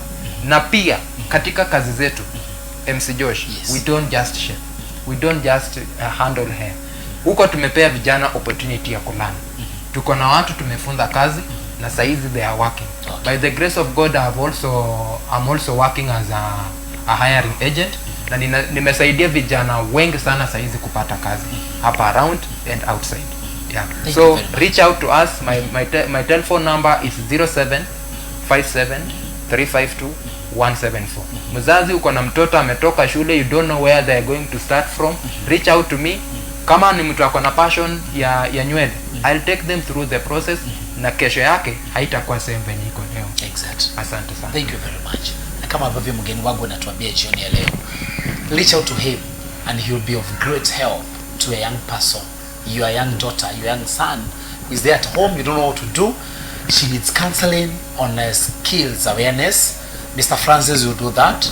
Na pia katika kazi zetu MC Josh, we don't just shave, we don't just handle hair. Huko tumepea vijana opportunity ya kulana. Tuko na watu tumefunza kazi na saizi they are working. By the grace of God, I'm also working as a hiring agent, na nimesaidia vijana wengi sana saizi kupata kazi hapa around and outside. Yeah. So reach out to us. My telephone number is 0757352174. Mzazi uko na mtoto ametoka shule, you don't know where they are going to start from, reach out to me. Kama ni mtu ako na passion ya nywele, I'll take them through the process, na kesho yake haitakuwa same venye iko leo. Exactly. Asante sana. Thank you very much. Na kama ambavyo mgeni wangu anatuambia jioni ya leo, reach out to him and he will be of great help to a young person your young daughter, your young son who is there at home, you don't know what to do, she needs counseling on skills awareness, Mr. Francis will do that.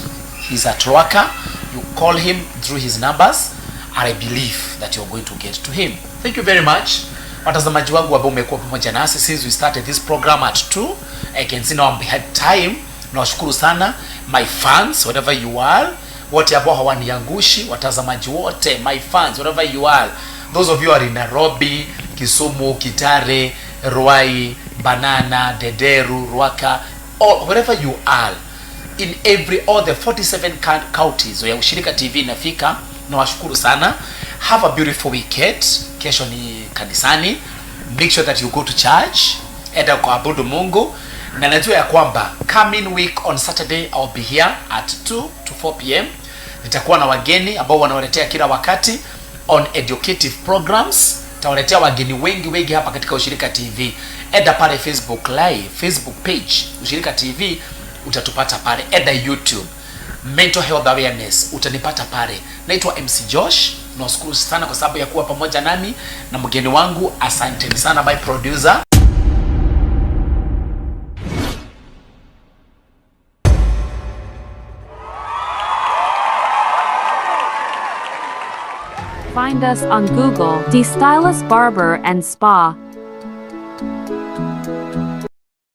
He's at Ruaka. You call him through his numbers, and I believe that you're going to get to him. Thank you very much. Watazamaji wangu ambao umekuwa pamoja nasi since we started this program at 2. I can see now we had time. Nawashukuru sana my fans whatever you are, wote ambao hawaniangushi, watazamaji wote my fans whatever you are, those of you who are in Nairobi, Kisumu, Kitare, Ruai, Banana, Dederu, Ruaka, or wherever you are in all the 47 counties ya Ushirika TV inafika. Nawashukuru sana. Have a beautiful weekend. Kesho ni kanisani. Make sure that you go to church, enda kuabudu Mungu, na najua ya kwamba coming week on Saturday I'll be here at 2 to 4 p.m. Nitakuwa na wageni ambao wanawaletea kila wakati on educative programs. Tawaletea wageni wengi hapa katika Ushirika TV. Enda pale Facebook live, Facebook page Ushirika TV, utatupata pale. Enda YouTube mental health awareness, utanipata pale. Naitwa MC Josh. Nashukuru sana kwa sababu ya kuwa pamoja nami na mgeni wangu. Asante sana my producer. Find us on Google, The Stylist Barber and Spa.